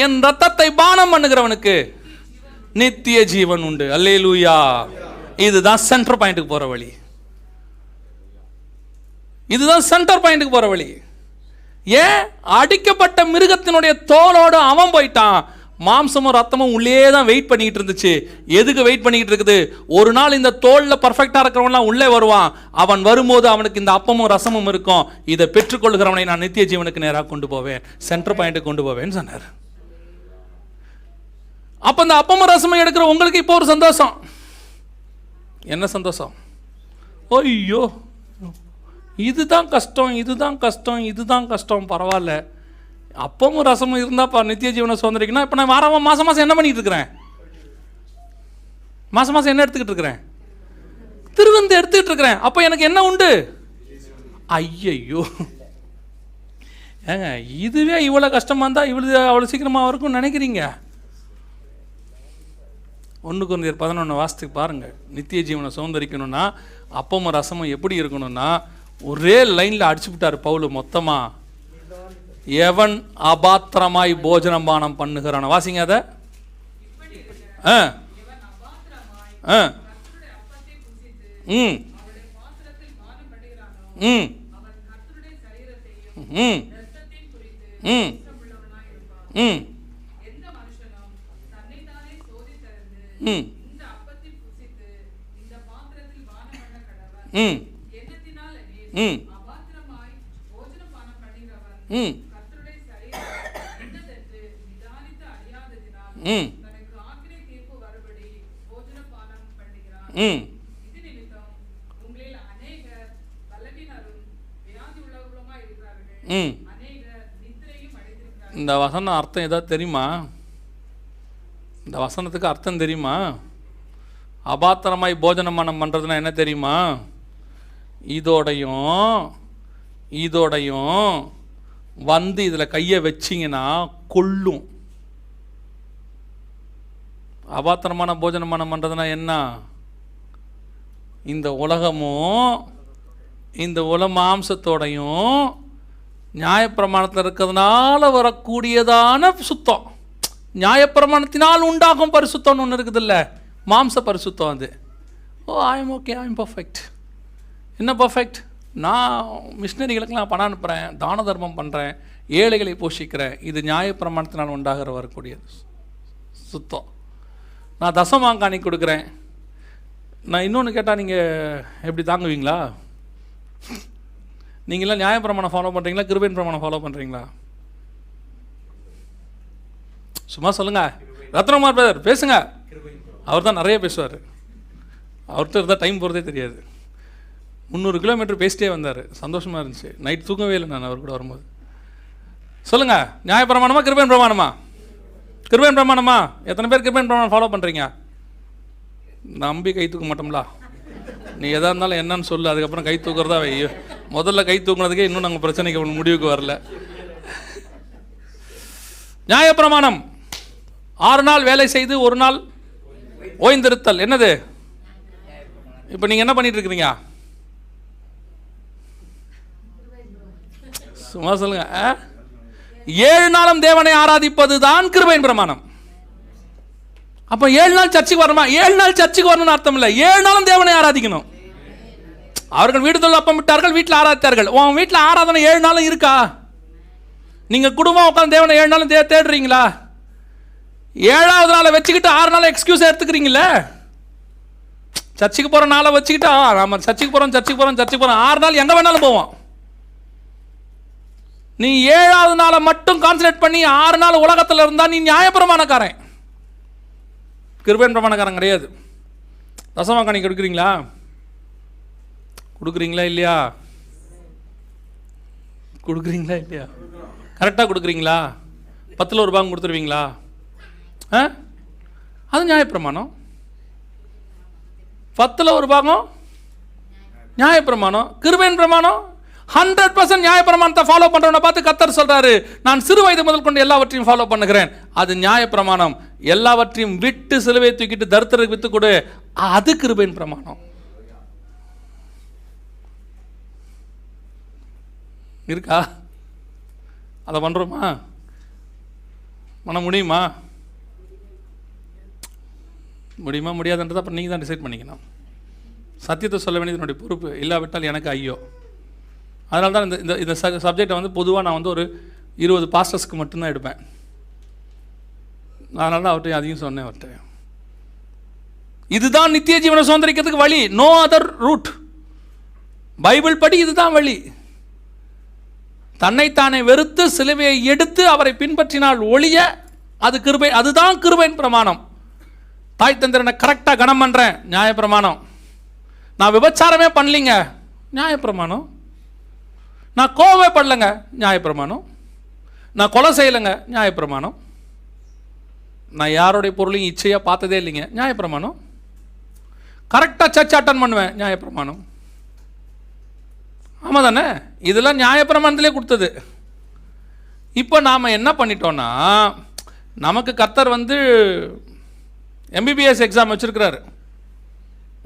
என் ரத்தத்தை பானம் பண்ணுகிறவனுக்கு நித்திய ஜீவன் உண்டு. அல்லேலூயா. இதுதான் சென்டர் பாயிண்ட்டுக்கு போகிற வழி. இதுதான் சென்டர் பாயிண்ட்டுக்கு போகிற வழி. ஏன்? அடிக்கப்பட்ட மிருகத்தினுடைய தோலோடு அவன் போயிட்டான். மாம்சமும் ரத்தமும் உள்ளே தான் வெயிட் பண்ணிக்கிட்டு இருந்துச்சு. எதுக்கு வெயிட் பண்ணிக்கிட்டு இருக்குது? ஒரு நாள் இந்த தோலில் பர்ஃபெக்டாக இருக்கிறவன்லாம் உள்ளே வருவான். அவன் வரும்போது அவனுக்கு இந்த அப்பமும் ரசமும் இருக்கும். இதை பெற்றுக்கொள்கிறவனை நான் நித்திய ஜீவனுக்கு நேராக கொண்டு போவேன், சென்டர் பாயிண்ட்டுக்கு கொண்டு போவேன்னு சொன்னார். அப்போ இந்த அப்பமும் ரசமும் எடுக்கிற உங்களுக்கு இப்போ ஒரு சந்தோஷம். என்ன சந்தோஷம்? ஐயோ, இதுதான் கஷ்டம், இதுதான் கஷ்டம், இதுதான் கஷ்டம், பரவாயில்ல. அப்பமும் ரசமும் இருந்தால் நித்திய ஜீவனை சுதந்திரிக்கணும். இப்போ நான் மாதம் மாதம் என்ன பண்ணிட்டு இருக்கிறேன்? மாதம் மாதம் என்ன எடுத்துக்கிட்டு இருக்கிறேன்? திருவிருந்து எடுத்துக்கிட்டு இருக்கிறேன். அப்போ எனக்கு என்ன உண்டு? ஐயையோ, ஏங்க இதுவே இவ்வளோ கஷ்டமாக இருந்தால் அவ்வளோ சீக்கிரமாக இருக்கும்னு நினைக்கிறீங்க? 1 கொரிந்தியர் 11 வாசத்துக்கு பாருங்கள். நித்திய ஜீவனை சுதந்திரிக்கணும்னா அப்பமும் ரசமும் எப்படி இருக்கணும்னா ஒரே லைனில் அடிச்சு விட்டார் பவுல் மொத்தமாக. எவன் அபாத்திரமாய் போஜனம் பானம் பண்ணுகிறான். வாசிங்க அதை. இந்த வசனம் அர்த்தம் ஏதாவது தெரியுமா? இந்த வசனத்துக்கு அர்த்தம் தெரியுமா? அபாத்திரமாய் போஜனமானம் பண்ணுறதுனா என்ன தெரியுமா? இதோடையும் வந்து இதில் கையை வச்சிங்கன்னா கொல்லும். அபாத்திரமான போஜனமானம் பண்ணுறதுனா என்ன? இந்த உலகமும் இந்த மாம்சத்தோடையும் நியாயப்பிரமாணத்தில் இருக்கிறதுனால வரக்கூடியதான சுத்தம், நியாயப்பிரமாணத்தினால் உண்டாகும் பரிசுத்தம்னு ஒன்று இருக்குதுல்ல, மாம்ச பரிசுத்தம். அது I am okay, I am perfect. என்ன பர்ஃபெக்ட்? நான் மிஷினரிகளுக்கெல்லாம் பணம் அனுப்புகிறேன், தான தர்மம் பண்ணுறேன், ஏழைகளை போஷிக்கிறேன். இது நியாயப்பிரமாணத்தினால் உண்டாகிற வரக்கூடிய சுத்தம். நான் தசமாங்காணி கொடுக்குறேன். நான் இன்னொன்று கேட்டால் நீங்கள் எப்படி தாங்குவீங்களா? நீங்களாம் நியாயப்பிரமாணம் ஃபாலோ பண்ணுறீங்களா, கிருபையின் பிரமாணம் ஃபாலோ பண்ணுறீங்களா? சும்மா சொல்லுங்கள். ரத்னகுமார் பிரதர் பேசுங்க. அவர் தான் நிறைய பேசுவார். அவர்கிட்ட இருந்தால் டைம் போகிறதே தெரியாது. 300 கிலோமீட்டர் பேசிட்டே வந்தார். சந்தோஷமாக இருந்துச்சு. நைட் தூங்கவே இல்லை நான் அவர் கூட வரும்போது. சொல்லுங்கள், நியாயப்பிரமாணமா கிருபையின் பிரமாணமா? கிருபையின் பிரமாணமா? எத்தனை பேர் கிருபையின் பிரமாணம் ஃபாலோ பண்ணுறீங்க? நம்பி கை தூக்க மாட்டோம்ல. நீ எதாக இருந்தாலும் என்னன்னு சொல்லு, அதுக்கப்புறம் கை தூக்குறதா வை. முதல்ல கை தூக்குனதுக்கே இன்னும் நாங்கள் பிரச்சனைக்கு முடிவுக்கு வரல. நியாயப்பிரமாணம் 6 நாள் வேலை செய்து 1 நாள் ஓய்ந்திருத்தல். என்னது? இப்போ நீங்கள் என்ன பண்ணிட்டு இருக்கிறீங்க? சும்மா சொல்லுங்க. 7 நாளும் தேவனை ஆராதிப்பது தான் கிருபையின் பிரமாணம். அப்போ 7 நாள் சர்ச்சுக்கு வரணுமா? 7 நாள் சர்ச்சுக்கு வரணும்னு அர்த்தம் இல்லை. 7 நாளும் தேவனை ஆராதிக்கணும். அவர்கள் வீடுதல் அப்பம் விட்டார்கள், வீட்டில் ஆராதித்தார்கள். உன் வீட்டில் ஆராதனை 7 நாளும் இருக்கா? நீங்கள் குடும்பம் உட்காந்து தேவனை 7 நாளும் தேடுறீங்களா? 7வது நாளை வச்சுக்கிட்டு 6 நாள் எக்ஸ்கியூஸ் எடுத்துக்கிறீங்களே. சர்ச்சுக்கு போகிற நாளை வச்சுக்கிட்டா நம்ம சர்ச்சுக்கு போகிறோம் 6 நாள் எங்கே வேணாலும் போவோம். நீ 7வது நாளை மட்டும் கான்சன்ட்ரேட் பண்ணி 6 நாள் உலகத்தில் இருந்தால் நீ நியாயப்பிரமாணக்காரன், கிருபையின் பிரமாணக்காரன் கிடையாது. தசமகாணி கொடுக்குறீங்களா? கொடுக்குறீங்களா இல்லையா? கொடுக்குறீங்களா இல்லையா? கரெக்டாக கொடுக்குறீங்களா? 10ல் ஒரு பாகம் கொடுத்துருவீங்களா? அது நியாயப்பிரமாணம். 10ல் ஒரு பாகம் நியாயப்பிரமாணம். கிருபையின் பிரமாணம் 100% நியாயப்பிரமாணத்தை ஃபாலோ பண்ணுறவனை பார்த்து கர்த்தர் சொல்றாரு, நான் சிறு வயது முதல் கொண்டு எல்லாவற்றையும் ஃபாலோ பண்ணுகிறேன். அது நியாயப்பிரமாணம். எல்லாவற்றையும் விட்டு சிலுவை தூக்கிட்டு தரித்திரருக்கு வித்து கொடு, அது கிருபையின் பிரமாணம். இருக்கா? அதை பண்ணுறோமா? பண்ண முடியுமா? முடியாதுன்றதை அப்புறம் நீங்கள் தான் டிசைட் பண்ணிக்கணும். சத்தியத்தை சொல்ல வேண்டியது என்னுடைய பொறுப்பு. இல்லாவிட்டால் எனக்கு ஐயோ. அதனால தான் இந்த சப்ஜெக்டை வந்து பொதுவாக நான் வந்து ஒரு 20 பாஸ்டர்ஸ்க்கு மட்டும்தான் எடுப்பேன். அதனால தான் அவர்கிட்ட அதிகம் சொன்னேன். அவர்கிட்ட இதுதான் நித்திய ஜீவனை சுதந்திரிக்கிறதுக்கு வழி, நோ அதர் ரூட். பைபிள் படி இதுதான் வழி. தன்னைத்தானே வெறுத்து சிலுவையை எடுத்து அவரை பின்பற்றினால் ஒழிய அது கிருபை. அதுதான் கிருபையின் பிரமாணம். தாய் தந்திரனை கரெக்டாக கனம் பண்ணுறேன், நியாயப்பிரமாணம். நான் விபச்சாரமே பண்ணலிங்க, நியாயப்பிரமாணம். நான் கோவமே படலைங்க, நியாயப்பிரமாணம். நான் கொலை செய்யலைங்க, நியாயப்பிரமாணம். நான் யாருடைய பொருளையும் இச்சையாக பார்த்ததே இல்லைங்க, நியாயப்பிரமாணம். கரெக்டாக சர்ச் அட்டன் பண்ணுவேன், நியாயப்பிரமாணம். ஆமாம் தானே? இதெல்லாம் நியாயப்பிரமாணத்திலே கொடுத்தது. இப்போ நாம் என்ன பண்ணிட்டோன்னா, நமக்கு கர்த்தர் வந்து MBBS எக்ஸாம் வச்சுருக்கிறாரு.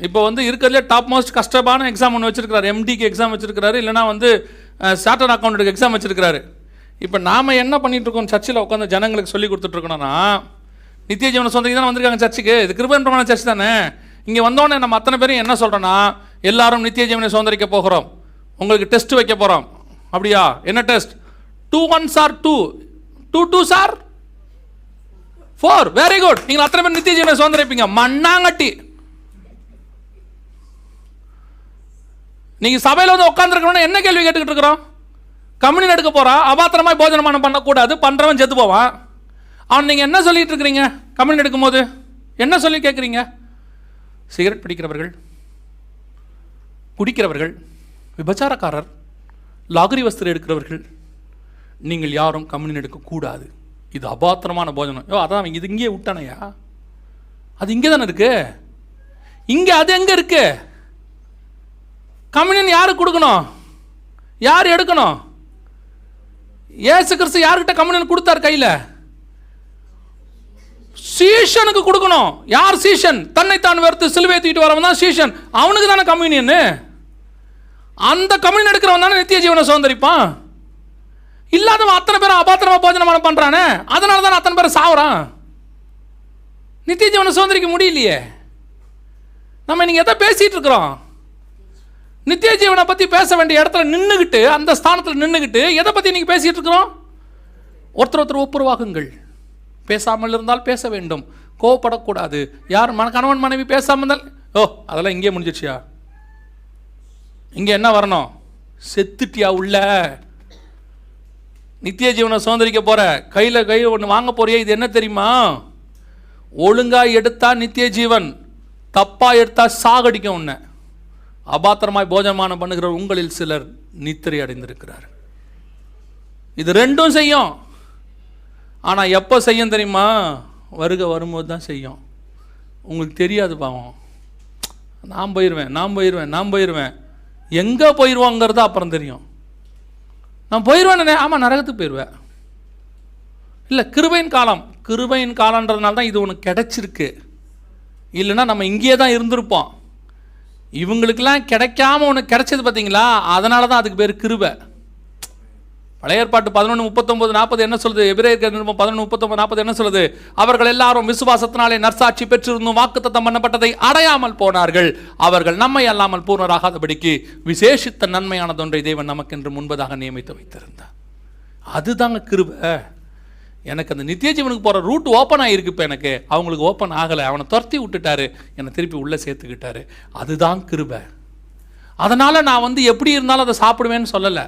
இப்போ வந்து இருக்கிறதுலே டாப் மோஸ்ட் கஷ்டமான எக்ஸாம் ஒன்று வச்சுருக்கிறாரு. MDக்கு எக்ஸாம் வச்சுருக்கிறாரு, இல்லைனா வந்து சார்ட்டர்ட் அக்கௌண்ட்டுக்கு எக்ஸாம் வச்சுருக்கிறாரு. இப்போ நாம் என்ன பண்ணிகிட்ருக்கோம், சர்ச்சில் உட்காந்து ஜனங்களுக்கு சொல்லி கொடுத்துட்ருக்கோன்னா, நித்திய ஜீவன சொந்தக்கு தான் வந்திருக்காங்க சர்ச்சுக்கு, இது கிருபையின் பிரமாண சர்ச் தானே. இங்கே வந்தோடனே நம்ம அத்தனை பேரும் என்ன சொல்கிறோன்னா, எல்லாரும் நித்திய ஜீவனை சுதந்திரிக்க போகிறோம், உங்களுக்கு டெஸ்ட் வைக்க போகிறோம். அப்படியா? என்ன test? 2 1s are 2, 2 2s are 4. Very good. நீங்கள் அத்தனை பேர் நித்திய ஜீவனை சுதந்திரிப்பீங்க. மண்ணாங்கட்டி. நீங்கள் சபையில் வந்து உட்காந்துருக்கணும்னா என்ன கேள்வி கேட்டுக்கிட்டு இருக்கிறோம்? கம்யூனியன் எடுக்க போகிறான், அபாத்திரமாய் போஜனமானம் பண்ணக்கூடாது, பண்ணுறவன் செத்து போவான். அவன் நீங்கள் என்ன சொல்லிட்டு இருக்கிறீங்க? கம்யூனியன் எடுக்கும்போது என்ன சொல்லி கேட்குறீங்க? சிகரெட் பிடிக்கிறவர்கள், குடிக்கிறவர்கள், விபச்சாரக்காரர், லாகரி வஸ்திரம் எடுக்கிறவர்கள், நீங்கள் யாரும் கம்யூனியன் எடுக்கக்கூடாது, இது அபாத்திரமான போஜனம். அதான் இது இங்கே விட்டானையா? அது இங்கே தானே இருக்கு. இங்கே அது எங்கே இருக்கு? கம்யூனியன் யாருக்கு கொடுக்கணும்? யார் எடுக்கணும்? இயேசு கிறிஸ்து யார்கிட்ட கம்யூனியன் கொடுத்தார் கையில்? சீஷனுக்கு கொடுக்கணும். யார் சீஷன்? தன்னைத்தான் வெறுத்து சிலுவையை தூக்கிட்டு வரவன் தான் சீஷன். அவனுக்கு தானே கம்யூனியன். அந்த கம்யூனியன் எடுக்கிறவன் தானே நித்திய ஜீவனை சுதந்திரிப்பான். இல்லாதவன் அத்தனை பேரும் அபாத்திரமா போஜனமானம் பண்றானே, அதனால தான் அத்தனை பேர் சாவுறான். நித்திய ஜீவனை சுதந்திரிக்க முடியலையே. நம்ம நீங்க எதை பேசிட்டு இருக்கிறோம்? நித்திய ஜீவனை பத்தி பேச வேண்டிய இடத்துல நின்றுகிட்டு, அந்த ஸ்தானத்தில் நின்றுகிட்டு எதை பத்தி நீங்க பேசிட்டு இருக்கிறோம்? ஒருத்தர் ஒப்புரவாகுங்கள், பேசாமல் இருந்தால் பேச வேண்டும், கோவப்படக்கூடாது. யார் கணவன் மனைவி பேசாமல் இருந்தால், அதெல்லாம் இங்கே முடிஞ்சிடுச்சியா? இங்கே என்ன வரணும்? செத்துட்டியா உள்ள? நித்திய ஜீவனை சுதந்திரிக்க போற, கையில் ஒன்று வாங்க போறியே, இது என்ன தெரியுமா? ஒழுங்கா எடுத்தா நித்திய ஜீவன், தப்பா எடுத்தா சாகடிக்கும் உன்னை. அபாத்திரமாய் போஜனமானம் பண்ணுகிற உங்களில் சிலர் நித்திரை அடைந்திருக்கிறார். இது ரெண்டும் செய்யும். ஆனால் எப்போ செய்யும் தெரியுமா? வரும்போது தான் செய்யும். உங்களுக்கு தெரியாது பாவம். நான் போயிடுவேன். எங்கே போயிடுவாங்கிறது அப்புறம் தெரியும். நான் போயிடுவேன், ஆமாம் நரகத்துக்கு போயிடுவேன். இல்லை, கிருபையின் காலன்றதுனால தான் இது உனக்கு கிடைச்சிருக்கு. இல்லைன்னா நம்ம இங்கேயே தான் இருந்திருப்போம். இவங்களுக்கெல்லாம் கிடைக்காம உனக்கு கிடைச்சது பார்த்தீங்களா? அதனால தான் அதுக்கு பேர் கிருபை. பழைய ஏற்பாட்டு 11:39-40 என்ன சொல்லுது? எபிரேயர் 11:39-40 என்ன சொல்லுது? அவர்கள் எல்லாரும் விசுவாசத்தினாலே நற்சாட்சி பெற்றிருந்தும் வாக்குத்தத்தம் பண்ணப்பட்டதை அடையாமல் போனார்கள். அவர்கள் நம்மை அல்லாமல் பூர்ணராகாதபடிக்கு விசேஷித்த நன்மையானதொன்றை தேவன் நமக்கென்று முன்பதாக நியமித்து வைத்திருந்தார். அதுதாங்க கிருபை. எனக்கு அந்த நித்திய ஜீவனுக்கு போகிற ரூட் ஓப்பன் ஆகிருக்கு. இப்போ எனக்கு அவங்களுக்கு ஓப்பன் ஆகலை. அவனை துரத்தி விட்டுட்டாரு, என்னை திருப்பி உள்ளே சேர்த்துக்கிட்டாரு. அதுதான் கிருபை. அதனால் நான் எப்படி இருந்தாலும் அதை சாப்பிடுவேன்னு சொல்லலை.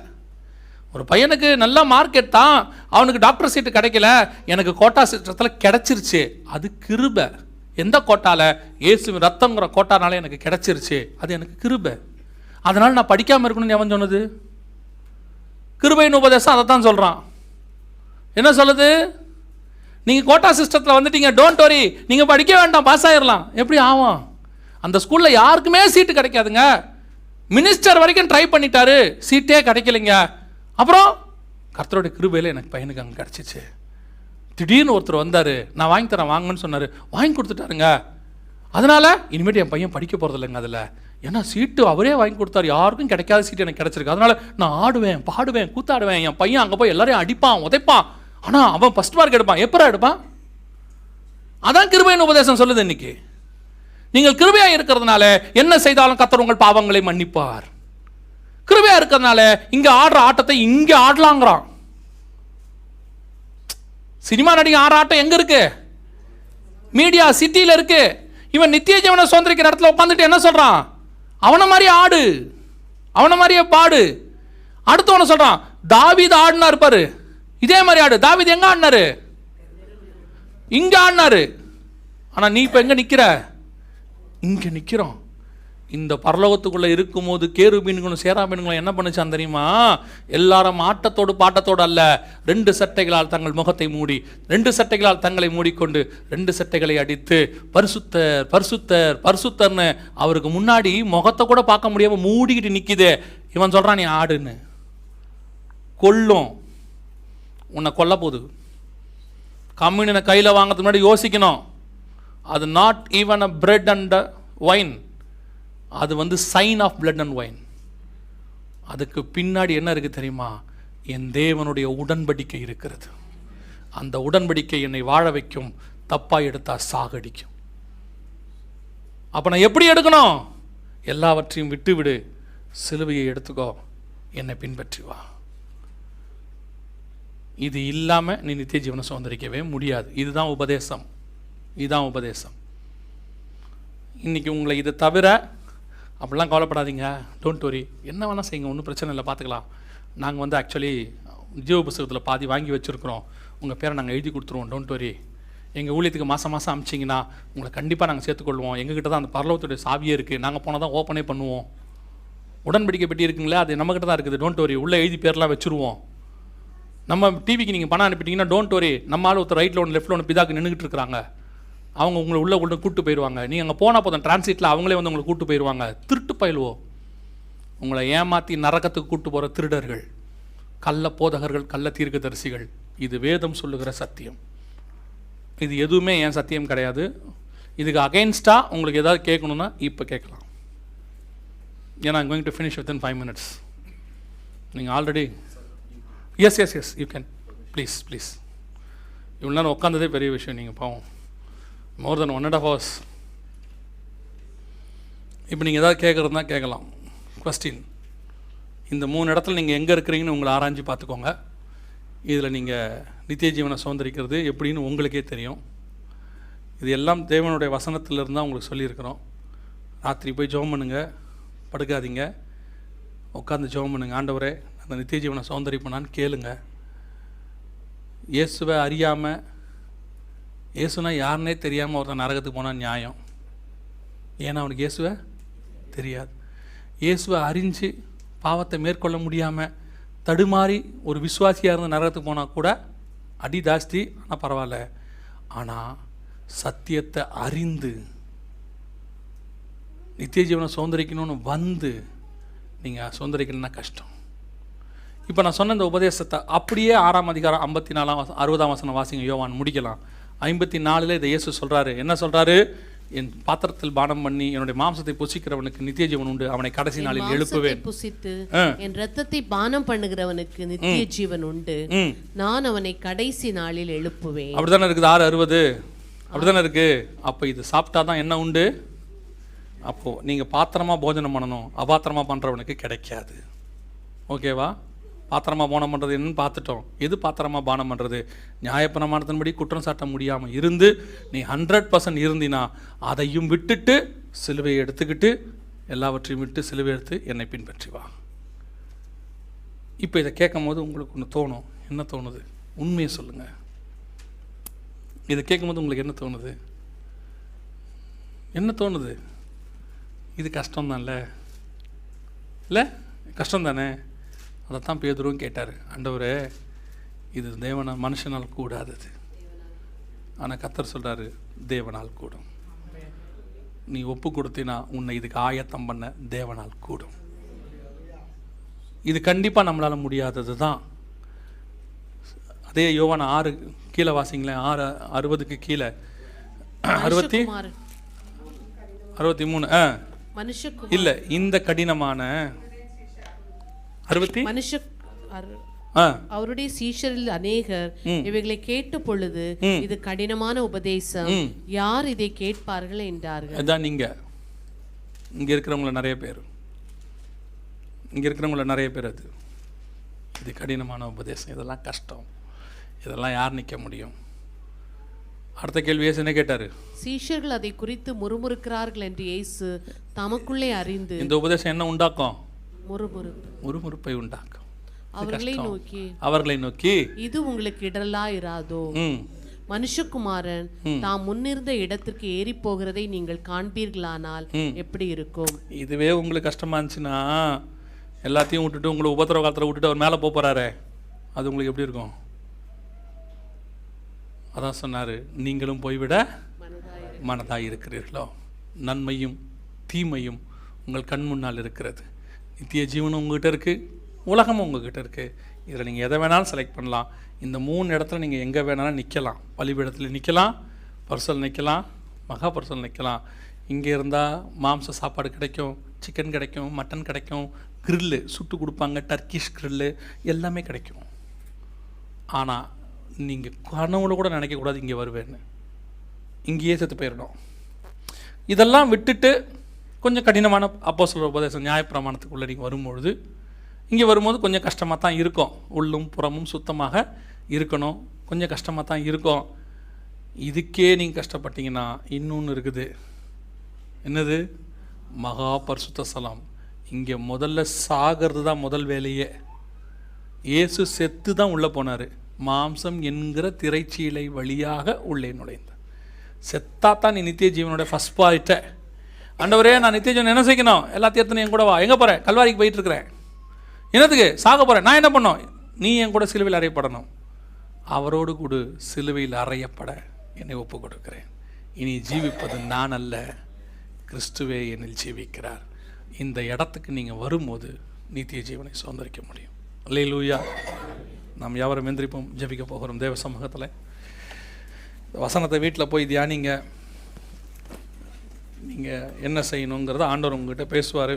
ஒரு பையனுக்கு நல்ல மார்க்கெட் தான், அவனுக்கு டாக்டர் சீட்டு கிடைக்கல, எனக்கு கோட்டா சீட்டத்தில் கிடைச்சிருச்சு. அது கிருபை. எந்த கோட்டால? இயேசுவின் ரத்தங்கிற கோட்டானால எனக்கு கிடைச்சிருச்சு. அது எனக்கு கிருபை. அதனால் நான் படிக்காமல் இருக்கணும்னு எவன் சொன்னது? கிருபையின் உபதேசம் அதை தான் சொல்கிறான். என்ன சொல்லுது? நீங்கள் கோட்டா சிஸ்டத்தில் வந்துட்டீங்க, டோன்ட் வரி, நீங்கள் படிக்க வேண்டாம், பாஸ் ஆகிடலாம். எப்படி ஆகும்? அந்த ஸ்கூலில் யாருக்குமே சீட்டு கிடைக்காதுங்க. மினிஸ்டர் வரைக்கும் ட்ரை பண்ணிட்டாரு, சீட்டே கிடைக்கலைங்க. அப்புறம் கர்த்தருடைய கிருபையில் எனக்கு பையனுக்கு அங்கே கிடச்சிச்சு. திடீர்னு ஒருத்தர் வந்தார், நான் வாங்கி தரேன் வாங்கன்னு சொன்னார், வாங்கி கொடுத்துட்டாருங்க. அதனால் இனிமேட்டு என் பையன் படிக்க போகிறது இல்லைங்க அதில். ஏன்னா சீட்டு அவரே வாங்கி கொடுத்தாரு, யாருக்கும் கிடைக்காத சீட்டு எனக்கு கிடச்சிருக்கு. அதனால் நான் ஆடுவேன், பாடுவேன், கூத்தாடுவேன். என் பையன் அங்கே போய் எல்லாரையும் அடிப்பான், உதைப்பான். ஆனால் அவன் ஃபஸ்ட் மார்க் எடுப்பான். எப்போ எடுப்பான்? அதான் கிருபையின் உபதேசம் சொல்லுது. இன்னைக்கு நீங்கள் கிருபையாக இருக்கிறதுனால என்ன செய்தாலும் கர்த்தர் உங்கள் பாவங்களை மன்னிப்பார். கிருபையாக இருக்கிறதுனால இங்கே ஆடுற ஆட்டத்தை இங்கே ஆடலாங்கிறான். சினிமா நடிகை ஆடுற ஆட்டம் எங்கே இருக்கு? மீடியா சிட்டியில் இருக்கு. இவன் நித்திய ஜீவனை சுதந்திரிக்கிற இடத்துல உட்காந்துட்டு என்ன சொல்கிறான்? அவனை மாதிரி ஆடு, அவனை மாதிரியே பாடு. அடுத்தவனை சொல்கிறான், தாவீது ஆடுனா இருப்பாரு, இதே மாதிரி ஆடு. தாவீது எங்கே ஆடினாரு? இங்கே ஆடினாரு. ஆனால் நீ இப்போ எங்கே நிற்கிற? இங்கே நிற்கிறோம். இந்த பரலோகத்துக்குள்ளே இருக்கும்போது கேருபீன்களும் சேராபீன்களும் என்ன பண்ணுச்சான் தெரியுமா? எல்லாரும் ஆட்டத்தோடு பாட்டத்தோடு அல்ல, 2 சட்டைகளால் தங்கள் முகத்தை மூடி, 2 சட்டைகளால் தங்களை மூடிக்கொண்டு 2 சட்டைகளை அடித்து பரிசுத்தர் பரிசுத்தர் பரிசுத்தர்னு அவருக்கு முன்னாடி முகத்தை கூட பார்க்க முடியாமல் மூடிக்கிட்டு நிற்கிது. இவன் சொல்கிறான் நீ ஆடுன்னு. கொல்லும், உன்னை கொல்ல போகுது. கம்யூனினை கையில் வாங்கிறதுக்கு முன்னாடி யோசிக்கணும். அது not even a bread and wine, அது sign of blood and wine. அதுக்கு பின்னாடி என்ன இருக்குது தெரியுமா? என் தேவனுடைய உடன்படிக்கை இருக்கிறது. அந்த உடன்படிக்கை என்னை வாழ வைக்கும், தப்பாக எடுத்தா சாகடிக்கும். அப்போ நான் எப்படி எடுக்கணும்? எல்லாவற்றையும் விட்டு விடு, சிலுவையை எடுத்துக்கோ, என்னை பின்பற்றி வா. இது இல்லாமல் நீ நித்திய ஜீவனை சுதந்திரிக்கவே முடியாது. இதுதான் உபதேசம், இதுதான் உபதேசம். இன்றைக்கி உங்களை இதை தவிர அப்படிலாம் கவலைப்படாதீங்க, டோன்ட் வரி, என்ன வேணால் செய்யுங்க, ஒன்றும் பிரச்சனை இல்லை, பார்த்துக்கலாம். நாங்கள் ஆக்சுவலி ஜீவ புஸ்தகத்தில் பாதி வாங்கி வச்சுருக்குறோம், உங்கள் பேரை நாங்கள் எழுதி கொடுத்துருவோம், டோன்ட் வரி. எங்கள் ஊழியத்துக்கு மாதம் மாதம் அமிச்சிங்கன்னா உங்களை கண்டிப்பாக நாங்கள் சேர்த்துக்கொள்வோம். எங்ககிட்ட தான் அந்த பரலோகத்துடைய சாவியே இருக்குது, நாங்கள் போனால் தான் ஓப்பனே பண்ணுவோம். உடன்படிக்கை பெட்டி இருக்குங்களே, அது நம்மகிட்ட தான் இருக்குது, டோன்ட் வரி. உள்ளே எழுதி பேர்லாம் வச்சுருவோம். நம்ம டிவிக்கு நீங்கள் பணம் அனுப்பிட்டீங்கன்னா டோன்ட் வரி, நம்மளால் ஒருத்தர் ரைட்டில் ஒன்று லெஃப்ட்டில் ஒன்று பிதாக்கு நின்றுக்கிட்டு இருக்கிறாங்க, அவங்க உங்களை உள்ளே கூப்பிட்டு போயிடுவாங்க. நீங்கள் அங்கே போனால் போதும், டிரான்சிட்டில் அவங்களே உங்களை கூப்பிட்டு போயிடுவாங்க. திருட்டு பயிலுவோம், உங்களை ஏமாற்றி நரகத்துக்கு கூப்பிட்டு போகிற திருடர்கள், கள்ள போதகர்கள், கள்ள தீர்க்கதரிசிகள். இது வேதம் சொல்லுகிற சத்தியம். இது எதுவுமே என் சத்தியம் கிடையாது. இதுக்கு அகைன்ஸ்டாக உங்களுக்கு ஏதாவது கேட்கணுன்னா இப்போ கேட்கலாம். ஏன்னா I'm going to finish within 5 minutes. நீங்கள் already as you can, please. இவ்வளோ நேரம் உட்காந்ததே பெரிய விஷயம். நீங்கள் பாவம் மோர் தென் 1.5 hours. இப்போ நீங்கள் எதாவது கேட்குறதுனா கேட்கலாம். கொஸ்டின், இந்த 3 இடத்துல நீங்கள் எங்கே இருக்கிறீங்கன்னு உங்களை ஆராய்ச்சி பார்த்துக்கோங்க. இதில் நீங்கள் நித்திய ஜீவனை சுதந்திரிக்கிறது எப்படின்னு உங்களுக்கே தெரியும். இது எல்லாம் தேவனுடைய வசனத்திலிருந்து தான் உங்களுக்கு சொல்லியிருக்கிறோம். ராத்திரி போய் ஜெபம் பண்ணுங்க, படுக்காதீங்க, உட்காந்து ஜெபம் பண்ணுங்க. ஆண்டவரே, அந்த நித்திய ஜீவனை சுதந்திரிப்பேனான்னு கேளுங்க. இயேசுவை அறியாமல், இயேசுனா யாருன்னே தெரியாமல் ஒருத்தன் நரகத்துக்கு போனால் நியாயம். ஏன்னா அவனுக்கு இயேசுவை தெரியாது. இயேசுவை அறிஞ்சு பாவத்தை மேற்கொள்ள முடியாமல் தடுமாறி ஒரு விசுவாசியாக இருந்து நரகத்துக்கு போனால் கூட அடி ஜாஸ்தி, ஆனால் பரவாயில்ல. ஆனால் சத்தியத்தை அறிந்து நித்திய ஜீவனை சுதந்திரிக்கணும்னு நீங்கள் சுதந்திரிக்கணும்னா கஷ்டம். இப்போ நான் சொன்ன இந்த உபதேசத்தை அப்படியே 6ஆம் அதிகாரம் 54 60ஆம் வசனம் வாசிங்க. யோவான் முடிக்கலாம். 54 இதை இயேசு சொல்கிறாரு. என்ன சொல்கிறாரு? என் பாத்திரத்தில் பானம் பண்ணி என்னுடைய மாம்சத்தை புசிக்கிறவனுக்கு நித்திய ஜீவன் உண்டு, அவனை கடைசி நாளில் எழுப்புவேன். புசித்து என் இரத்தத்தை பானம் பண்ணுகிறவனுக்கு நித்திய ஜீவன் உண்டு, நான் அவனை கடைசி நாளில் எழுப்புவேன். அப்படித்தானே இருக்குது 6:60, அப்படித்தானே இருக்கு. அப்போ இது சாப்பிட்டாதான் என்ன உண்டு? அப்போ நீங்க பாத்திரமா போஜனம் பண்ணணும், அபாத்திரமா பண்றவனுக்கு கிடைக்காது. ஓகேவா? பாத்திரமா பானம் பண்ணுறது என்னன்னு பார்த்துட்டோம். எது பாத்திரமா பானம் பண்ணுறது? நியாயப்பிரமாணத்தின்படி குற்றம் சாட்ட முடியாமல் இருந்து நீ 100% இருந்தினா அதையும் விட்டுட்டு சிலுவையை எடுத்துக்கிட்டு எல்லாவற்றையும் விட்டு சிலுவை எடுத்து என்னை பின்பற்றி வா. இப்போ இதை கேட்கும் போது உங்களுக்கு ஒன்று தோணும். என்ன தோணுது? உண்மையை சொல்லுங்கள். இதை கேட்கும்போது உங்களுக்கு என்ன தோணுது? என்ன தோணுது? இது கஷ்டம்தான்ல, இல்லை கஷ்டம் தானே? அதைத்தான் பேதுருவும் கேட்டார். ஆண்டவரே, இது தேவனால் மனுஷனால் கூடாதது, ஆனால் கர்த்தர் சொல்கிறாரு தேவனால் கூடும். நீ ஒப்பு கொடுத்தினா உன்னை இதுக்கு ஆயத்தம் பண்ண தேவனால் கூடும். இது கண்டிப்பாக நம்மளால் முடியாதது தான். அதே யோவான் 6 கீழே வாசிங்களேன், 6:60 கீழே 63 இல்லை, இந்த கடினமான அவருடைய சீஷரில் அநேகர் இவைகளை கேட்ட பொழுது இது கடினமான உபதேசம், யார் இதை கேட்பார்கள் என்றார்கள். அதான் நீங்க இங்க இருக்கிறவங்கள நிறைய பேர் அது இது கடினமான உபதேசம், இதெல்லாம் கஷ்டம், இதெல்லாம் யார் நிற்க முடியும்? அடுத்த கேள்வி இயேசு என்ன கேட்டாரு? சீஷர்கள் அதை குறித்து முறுமுறுக்கிறார்கள் என்று இயேசு தமக்குள்ளே அறிந்து இந்த உபதேசம் என்ன உண்டாக்கும்? முறுமுறுப்பை உண்டாக்கும். அவர்களை நோக்கி இது உங்களுக்கு இடரலா இராதோ? மனுஷகுமாரன் தாம் முன்னிருந்த இடத்திற்கு ஏறி போகிறதை நீங்கள் காண்பீர்களானால் எப்படி இருக்கும்? இதுவே உங்களுக்கு கஷ்டமா இருந்துச்சுன்னா எல்லாத்தையும் விட்டுட்டு உங்களை உபத்திரவ காலத்தில் விட்டுட்டு அவர் மேலே போறாரு, அது உங்களுக்கு எப்படி இருக்கும்? அதான் சொன்னாரு, நீங்களும் போய்விட மனதாய் இருக்கிறீர்களோ? நன்மையும் தீமையும் உங்கள் கண் முன்னால் இருக்கிறது. நித்திய ஜீவனும் உங்ககிட்ட இருக்குது, உலகமும் உங்ககிட்ட இருக்குது. இதில் நீங்கள் எதை வேணாலும் செலக்ட் பண்ணலாம். இந்த 3 இடத்துல நீங்கள் எங்கே வேணாலும் நிற்கலாம். பலிபீடத்தில் நிற்கலாம், பர்சல் நிற்கலாம், மகா பர்சல் நிற்கலாம். இங்கே இருந்தால் மாம்ச சாப்பாடு கிடைக்கும், சிக்கன் கிடைக்கும், மட்டன் கிடைக்கும், கிரில்லு சுட்டு கொடுப்பாங்க, டர்க்கிஷ் கிரில்லு எல்லாமே கிடைக்கும். ஆனால் நீங்கள் கனவுல கூட நினைக்கக்கூடாது இங்கே வருவேன்னு. இங்கேயே செத்து போயிடணும். இதெல்லாம் விட்டுட்டு கொஞ்சம் கடினமான அப்போஸ்தலர் உபதேசம் நியாயப்பிரமாணத்துக்குள்ளே நீங்கள் வரும்பொழுது, இங்கே வரும்போது கொஞ்சம் கஷ்டமாக தான் இருக்கும். உள்ளும் புறமும் சுத்தமாக இருக்கணும், கொஞ்சம் கஷ்டமாக தான் இருக்கும். இதுக்கே நீங்கள் கஷ்டப்பட்டீங்கன்னா இன்னொன்று இருக்குது. என்னது? மகா பரிசுத்த ஸ்தலம். இங்கே முதல்ல சாகிறது தான் முதல் வேலையே. இயேசு செத்து தான் உள்ளே போனார். மாம்சம் என்கிற திரைச்சீலை வழியாக உள்ளே நுழைந்தார். செத்தா தான் நீ நித்திய ஜீவனோட ஃபஸ்ட் பார்ட்டை. ஆண்டவரே, நான் நித்திய ஜீவன் என்ன செய்யணும்? எல்லாத்தையும் எடுத்து என் கூட வா. எங்கே போகிறேன்? கல்வாரிக்கு போயிட்டு இருக்கிறேன். என்னத்துக்கு? சாக போகிறேன். நான் என்ன பண்ணோம்? நீ என் கூட சிலுவையில் அறையப்படணும். அவரோடு கூட சிலுவையில் அறையப்பட என்னை ஒப்பு கொடுக்கிறேன். இனி ஜீவிப்பது நான் அல்ல, கிறிஸ்துவே என்னில் ஜீவிக்கிறார். இந்த இடத்துக்கு நீங்கள் வரும்போது நித்திய ஜீவனை சுதந்திரிக்க முடியும். அல்லேலூயா. நாம் யாவரும் எந்திரிப்போம், ஜெபிக்க போகிறோம் தேவ சமூகத்தில். வசனத்தை வீட்டில் போய் தியானிங்க. நீங்கள் என்ன செய்யணுங்கிறத ஆண்டவர் உங்ககிட்ட பேசுவார்.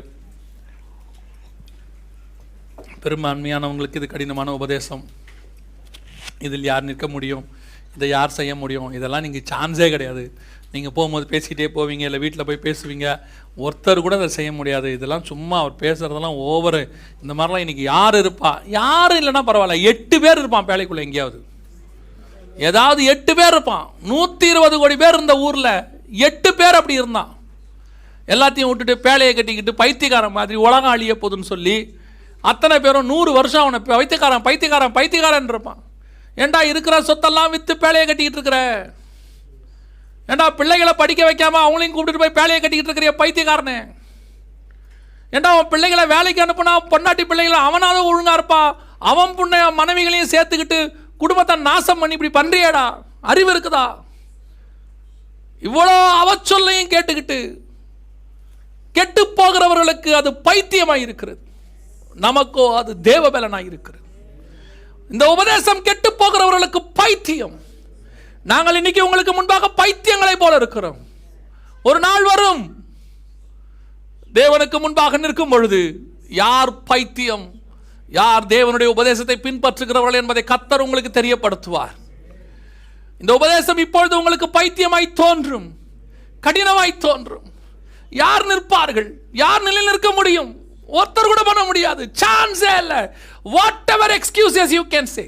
பெரும்பான்மையானவங்களுக்கு இது கடினமான உபதேசம். இதில் யார் நிற்க முடியும்? இதை யார் செய்ய முடியும்? இதெல்லாம் நீங்கள் சான்ஸே கிடையாது. நீங்கள் போகும்போது பேசிக்கிட்டே போவீங்க, இல்லை வீட்டில் போய் பேசுவீங்க. ஒருத்தர் கூட அதை செய்ய முடியாது. இதெல்லாம் சும்மா அவர் பேசுகிறதெல்லாம் ஓவரு. இந்த மாதிரிலாம் இன்றைக்கி யார் இருப்பா? யாரும் இல்லைன்னா பரவாயில்ல, 8 பேர் இருப்பான் பேழைக்குள்ளே. எங்கேயாவது ஏதாவது 8 பேர் இருப்பான். 120 கோடி பேர் இருந்த ஊரில் 8 பேர் அப்படி இருந்தான். எல்லாத்தையும் விட்டுட்டு பேழையை கட்டிக்கிட்டு பைத்தியக்காரன் மாதிரி உலகம் அழிய போதுன்னு சொல்லி அத்தனை பேரும் 100 வருஷம் அவனை பைத்தியக்காரன் இருப்பான். ஏண்டா இருக்கிற சொத்தெல்லாம் விற்று பேழையை கட்டிக்கிட்டு இருக்கிற? ஏண்டா பிள்ளைகளை படிக்க வைக்காம அவங்களையும் கூப்பிட்டு போய் பேழையை கட்டிக்கிட்டு இருக்கிற பைத்தியக்காரனே? ஏண்டா அவன் பிள்ளைகளை வேலைக்கு அனுப்புனா பொண்டாட்டி பிள்ளைகளை அவனாவது ஒழுங்கா இருப்பான், அவன் புண்ண மனைவிகளையும் சேர்த்துக்கிட்டு குடும்பத்தை நாசம் பண்ணி இப்படி பண்றியடா? அறிவு இருக்குதா? இவ்வளோ அவச்சொல்லையும் கேட்டுக்கிட்டு கெட்டு போகிறவர்களுக்கு அது பைத்தியமாய் இருக்கிறது, நமக்கோ அது தேவபலனாய் இருக்கிறது. இந்த உபதேசம் கெட்டு போகிறவர்களுக்கு பைத்தியம். நாங்கள் இன்னைக்கு உங்களுக்கு முன்பாக பைத்தியங்களை போல இருக்கிறோம். ஒரு நாள் வரும், தேவனுக்கு முன்பாக நிற்கும் பொழுது யார் பைத்தியம், யார் தேவனுடைய உபதேசத்தை பின்பற்றுகிறவர்கள் என்பதை கர்த்தர் உங்களுக்கு தெரியப்படுத்துவார். இந்த உபதேசம் இப்பொழுது உங்களுக்கு பைத்தியமாய் தோன்றும், கடினமாய் தோன்றும். யார் நிற்பார்கள்? யார் நிலையில் நிற்க முடியும்? ஒருத்தர் கூட பண்ண முடியாது, சான்ஸே இல்லை. What ever excuses you can say,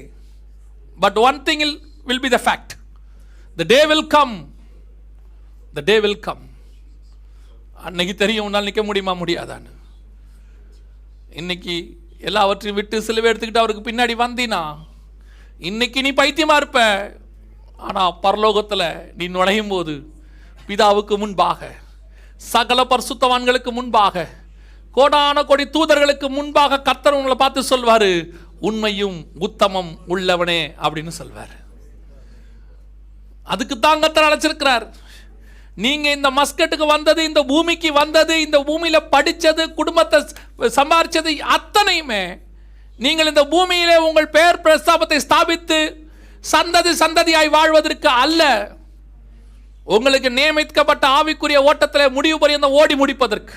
but one thing will be the fact. The day will come. The day will come. அன்னைக்கு தெரியும் உன்னால் நிற்க முடியுமா முடியாதான்னு. இன்னைக்கு எல்லாவற்றையும் விட்டு சிலுவை எடுத்துக்கிட்டு அவருக்கு பின்னாடி வந்தினா இன்னைக்கு நீ பைத்தியமா இருப்ப. ஆனால் பரலோகத்தில் நீ நுழையும் போது பிதாவுக்கு முன்பாக, சகல பரிசுத்தவான்களுக்கு முன்பாக, கோடான கோடி தூதர்களுக்கு முன்பாக கர்த்தர் உங்களை பார்த்து சொல்வாரு, உண்மையும் உத்தமம் உள்ளவனே அப்படின்னு சொல்வார். அதுக்கு தான் கர்த்தர் அழைச்சிருக்கிறார். நீங்க இந்த மஸ்கட்டுக்கு வந்தது, இந்த பூமிக்கு வந்தது, இந்த பூமியில படிச்சது, குடும்பத்தை சம்பாதிச்சது அத்தனையுமே நீங்கள் இந்த பூமியிலே உங்கள் பெயர் பிரஸ்தாபத்தை ஸ்தாபித்து சந்ததி சந்ததியாய் வாழ்வதற்கு அல்ல, உங்களுக்கு நியமிக்கப்பட்ட ஆவிக்குரிய ஓட்டத்தில் முடிவு பரியந்தம் ஓடி முடிப்பதற்கு,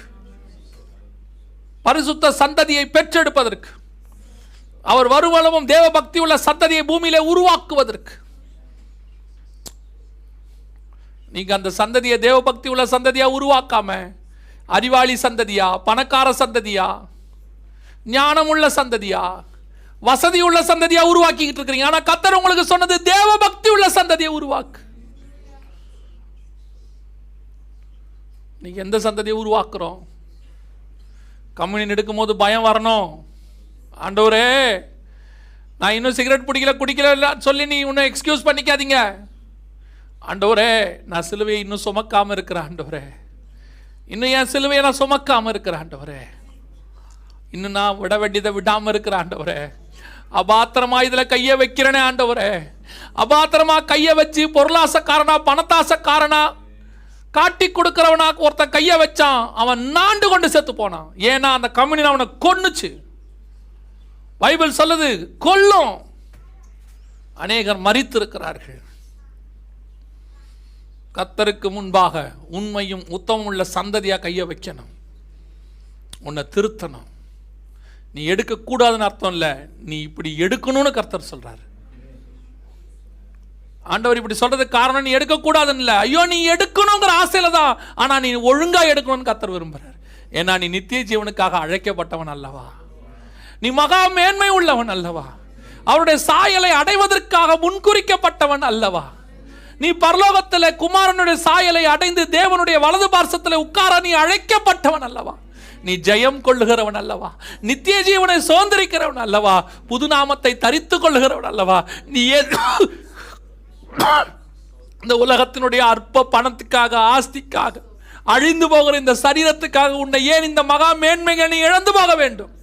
பரிசுத்த சந்ததியை பெற்றெடுப்பதற்கு, அவர் வருவளவும் தேவ பக்தி உள்ள சந்ததியை பூமியிலே உருவாக்குவதற்கு. நீங்க அந்த சந்ததியை தேவ பக்தி உள்ள சந்ததியா உருவாக்காம அறிவாளி சந்ததியா, பணக்கார சந்ததியா, ஞானமுள்ள சந்ததியா, வசதி உள்ள சந்ததியா உருவாக்கிட்டு இருக்கிறீங்க. ஆனா கர்த்தர் உங்களுக்கு சொன்னது தேவ பக்தி உள்ள சந்ததியை உருவாக்கு. நீங்க எந்த சந்ததியை உருவாக்குறோம்? கம்யூனியன் எடுக்கும் போது பயம் வரணும். ஆண்டவரே நான் இன்னும் சிகரெட் குடிக்கல சொல்லி நீ இன்னும் எக்ஸ்கியூஸ் பண்ணிக்காதீங்க. ஆண்டவரே நான் சிலுவையை இன்னும் சுமக்காம இருக்கிறேன். ஆண்டவரே இன்னும் என் சிலுவையை நான் சுமக்காம இருக்கிறேன். ஆண்டவரே இன்னும் நான் விட வேண்டியதை விடாம இருக்கிறேன். ஆண்டவரே அபாத்திரமா இதுல கைய வைக்கிறேனே. ஆண்டவரே அபாத்திரமா கைய வச்சு பொருளாசக்காரனா, பணத்தாசக்காரனா, காட்டி கொடுக்கிறவனா ஒருத்தன் கைய வச்சான், அவன் நாண்டு கொண்டு செத்து போனான். ஏன்னா அந்த கம்யூனியன் அவனை கொன்னுச்சு. பைபிள் சொல்லுது கொல்லும். அநேகர் மரித்து இருக்கிறார்கள். கர்த்தருக்கு முன்பாக உண்மையும் உத்தமம் உள்ள சந்ததியா கைய வைக்கணும். உன்னை திருத்தணும். நீ எடுக்கக்கூடாதுன்னு அர்த்தம் இல்லை, நீ இப்படி எடுக்கணும்னு கர்த்தர் சொல்றாரு. ஆண்டவர் இப்படி சொல்றதுக்கு காரணம் நீ எடுக்கக்கூடாதுன்னு இல்லை, ஐயோ நீ எடுக்கணுங்கிற ஆசையில தான். ஆனா நீ ஒழுங்கா எடுக்கணும்னு கர்த்தர் விரும்புறாரு. ஏன்னா நீ நித்திய ஜீவனுக்காக அழைக்கப்பட்டவன் அல்லவா, நீ மகா மேன்மை உள்ளவன் அல்லவா, அவருடைய சாயலை அடைவதற்காக முன்குறிக்கப்பட்டவன் அல்லவா, நீ பரலோகத்தில் குமாரனுடைய சாயலை அடைந்து தேவனுடைய வலது பார்சத்தில் உட்கார நீ அழைக்கப்பட்டவன் அல்லவா, நீ ஜெயம் கொள்ளுகிறவன் அல்லவா, நித்திய ஜீவனை சுதந்திரிக்கிறவன் அல்லவா, புது நாமத்தை தரித்து கொள்ளுகிறவன் அல்லவா. நீ இந்த உலகத்தினுடைய அற்ப பணத்துக்காக, ஆஸ்திக்காக, அழிந்து போகிற இந்த சரீரத்துக்காக உன்னை ஏன் இந்த மகா மேன்மைகளை நீ இழந்து போக வேண்டும்?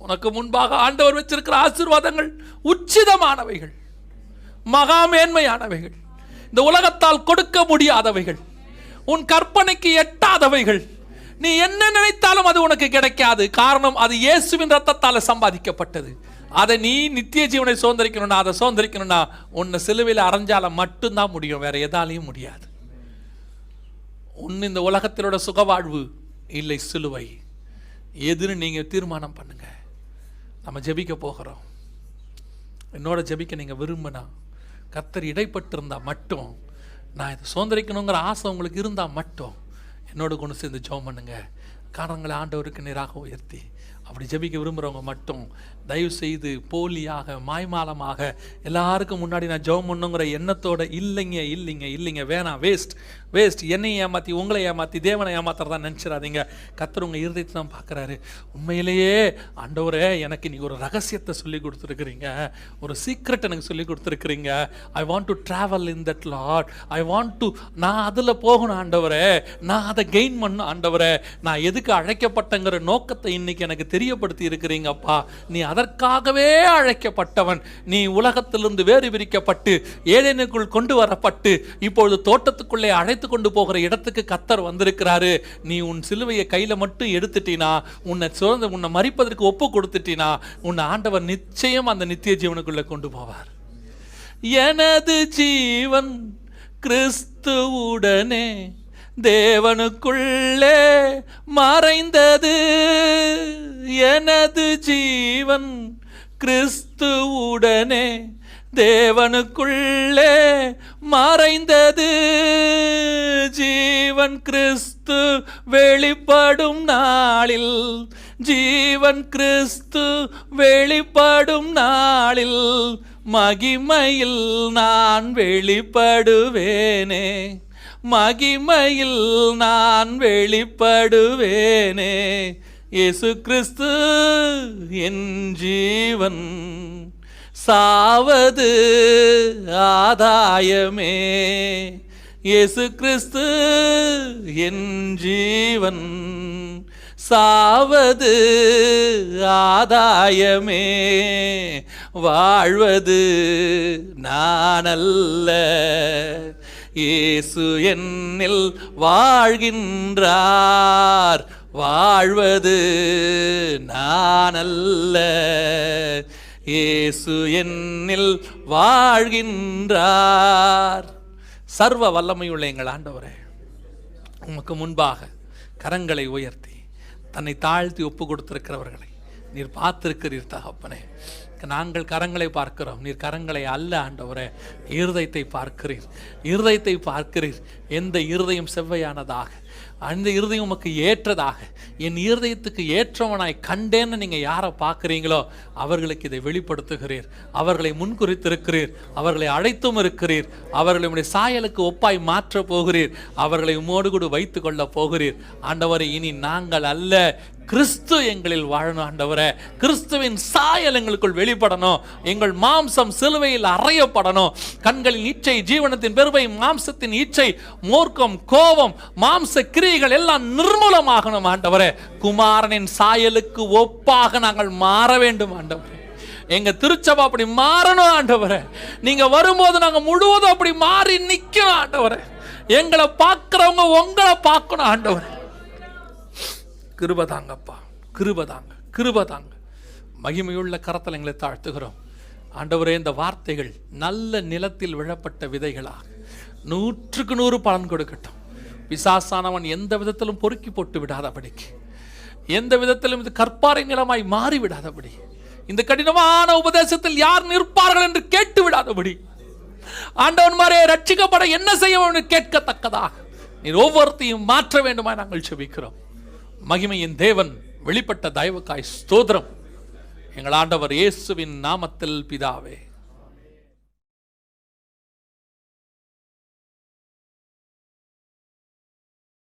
உனக்கு முன்பாக ஆண்டவர் வச்சிருக்கிற ஆசீர்வாதங்கள் உச்சிதமானவைகள், மகா மேன்மையானவைகள், இந்த உலகத்தால் கொடுக்க முடியாதவைகள், உன் கற்பனைக்கு எட்டாதவைகள். நீ என்ன நினைத்தாலும் அது உனக்கு கிடைக்காது. காரணம் அது இயேசுவின் ரத்தத்தால் சம்பாதிக்கப்பட்டது. அதை நீ நித்திய ஜீவனை சுதந்திரிக்கணும்னா, அதை சுதந்திரிக்கணும்னா உன்னை சிலுவையில் அரைஞ்சால மட்டும்தான் முடியும், வேற எதாலையும் முடியாது. இந்த உலகத்திலோட சுகவாழ்வு இல்லை சிலுவை, எதுன்னு நீங்க தீர்மானம் பண்ணுங்க. நம்ம ஜெபிக்க போகிறோம். என்னோட ஜெபிக்க நீங்க விரும்பினா, கர்த்தர் இடைப்பட்டிருந்தா மட்டும், நான் இதை சுதந்திரிக்கணுங்கிற ஆசை உங்களுக்கு இருந்தால் மட்டும் என்னோட கொண்டு சேர்ந்து ஜெபம் பண்ணுங்க. காரணங்களை ஆண்டவருக்கு நேராக உயர்த்தி அப்படி ஜெபிக்க விரும்புகிறவங்க மட்டும் தயவு செய்து போலியாக, மாய்மாலமாக எல்லாருக்கும் முன்னாடி நான் ஜெபம் பண்ணுங்கிற எண்ணத்தோட இல்லைங்க இல்லைங்க இல்லைங்க, வேணாம், வேஸ்ட், என்னையை ஏமாற்றி உங்களை ஏமாற்றி தேவனை ஏமாத்துறதா நினச்சிடாதீங்க. கர்த்தர் உங்கள் இருதயத்தை தான் பார்க்குறாரு. உண்மையிலேயே ஆண்டவரே எனக்கு நீ ஒரு ரகசியத்தை சொல்லி கொடுத்துருக்குறீங்க, ஒரு சீக்ரெட் எனக்கு சொல்லி கொடுத்துருக்குறீங்க. I want to travel in that lord, I want to, நான் அதில் போகணும் ஆண்டவரே, நான் அதை கெயின் பண்ணணும் ஆண்டவரே, நான் எதுக்கு அழைக்கப்பட்டங்கிற நோக்கத்தை இன்னைக்கு எனக்கு தெரியப்படுத்தி இருக்கிறீங்கப்பா. நீ அதற்காகவே அழைக்கப்பட்டவன். நீ உலகத்திலிருந்து வேறு பிரிக்கப்பட்டு ஏதேனுக்குள் கொண்டு வரப்பட்டு இப்பொழுது தோட்டத்துக்குள்ளே அழைத்து கொண்டு போகிற இடத்துக்கு கர்த்தர் வந்திருக்கிறாரு. நீ உன் சிலுவையை கையில மட்டும் எடுத்துட்டினா, உன்னை மரிப்பதற்கு ஒப்பு கொடுத்துட்டினா, உன்னை ஆண்டவர் நிச்சயம் அந்த நித்திய ஜீவனுக்குள்ளே கொண்டு போவார். எனது ஜீவன் கிறிஸ்துவுடனே தேவனுக்குள்ளே மறைந்தது எனது ஜீவன். கிறிஸ்துவுடனே தேவனுக்குள்ளே மறைந்தது ஜீவன். கிறிஸ்து வெளிப்படும் நாளில், ஜீவன் கிறிஸ்து வெளிப்படும் நாளில் மகிமையில் நான் வெளிப்படுவேனே, மகிமையில் நான் வெளிப்படுவேனே. இயேசு கிறிஸ்து என் ஜீவன், சாவது ஆதாயமே. இயேசு கிறிஸ்து என் ஜீவன், சாவது ஆதாயமே. வாழ்வது நான் அல்ல, இயேசு என்னில் வாழ்கின்றார். வாழ்வது நான் அல்ல, இயேசு என்னில் வாழ்கின்றார். சர்வ வல்லமையுள்ள எங்கள் ஆண்டவரே, உமக்கு முன்பாக கரங்களை உயர்த்தி தன்னை தாழ்த்தி ஒப்பு கொடுத்திருக்கிறவர்களை நீர் பார்த்திருக்கிறீர் தகப்பனே. நாங்கள் கரங்களை பார்க்கிறோம், நீர் கரங்களை அல்ல ஆண்டவரே, இருதயத்தை பார்க்கிறீர், இருதயத்தை பார்க்கிறீர். எந்த இருதயம் செவ்வையானதாக, அந்த இருதயம் உமக்கு ஏற்றதாக, என் இருதயத்துக்கு ஏற்றவனாய் கண்டேன்னு நீங்கள் யாரை பார்க்குறீங்களோ அவர்களுக்கு இதை வெளிப்படுத்துகிறீர். அவர்களை முன்குறித்திருக்கிறீர், அவர்களை அழைத்தும் இருக்கிறீர், அவர்களை உடைய சாயலுக்கு ஒப்பாய் மாற்ற போகிறீர், அவர்களை உம்மோடு கூட வைத்து கொள்ள போகிறீர். ஆண்டவரை, இனி நாங்கள் அல்ல, கிறிஸ்து எங்களில் வாழணும் ஆண்டவரே. கிறிஸ்துவின் சாயல் எங்களுக்குள் வெளிப்படணும். எங்கள் மாம்சம் சிலுவையில் அறையப்படணும். கண்களின் இச்சை, ஜீவனத்தின் பெருமை, மாம்சத்தின் இச்சை, மூர்க்கம், கோபம், மாம்ச கிரியைகள் எல்லாம் நிர்மூலமாகணும் ஆண்டவரே. குமாரனின் சாயலுக்கு ஒப்பாக நாங்கள் மாற வேண்டும் ஆண்டவரே. எங்க திருச்சபை அப்படி மாறணும் ஆண்டவரே. நீங்க வரும்போது நாங்க முழுவதும் அப்படி மாறி நிக்கணும் ஆண்டவரே. எங்களை பார்க்கிறவங்க உங்களை பார்க்கணும் ஆண்டவரே. கிருபதாங்கப்பா, கிருபதாங்க, கிருபதாங்க. மகிமையுள்ள கரத்தில் எங்களை தாழ்த்துகிறோம் ஆண்டவரே. இந்த வார்த்தைகள் நல்ல நிலத்தில் விழப்பட்ட விதைகளாக 100க்கு 100 பலன் கொடுக்கட்டும். பிசாசானவன் எந்த விதத்திலும் பொறுக்கி போட்டு விடாதபடிக்கு, எந்த விதத்திலும் இது கற்பாறை நிலமாய் மாறி விடாதபடி, இந்த கடினமான உபதேசத்தில் யார் நிற்பார்கள் என்று கேட்டு விடாதபடி, ஆண்டவன் மாரே ரட்சிக்கப்பட என்ன செய்ய வேண்டும் கேட்கத்தக்கதாக நீர் ஒவ்வொருத்தையும் மாற்ற வேண்டுமாய் நாங்கள் செபிக்கிறோம். மகிமையின் தேவன் வெளிப்பட்ட தயவுக்காய் ஸ்தோத்திரம். எங்கள் ஆண்டவர் இயேசுவின் நாமத்தில் பிதாவே.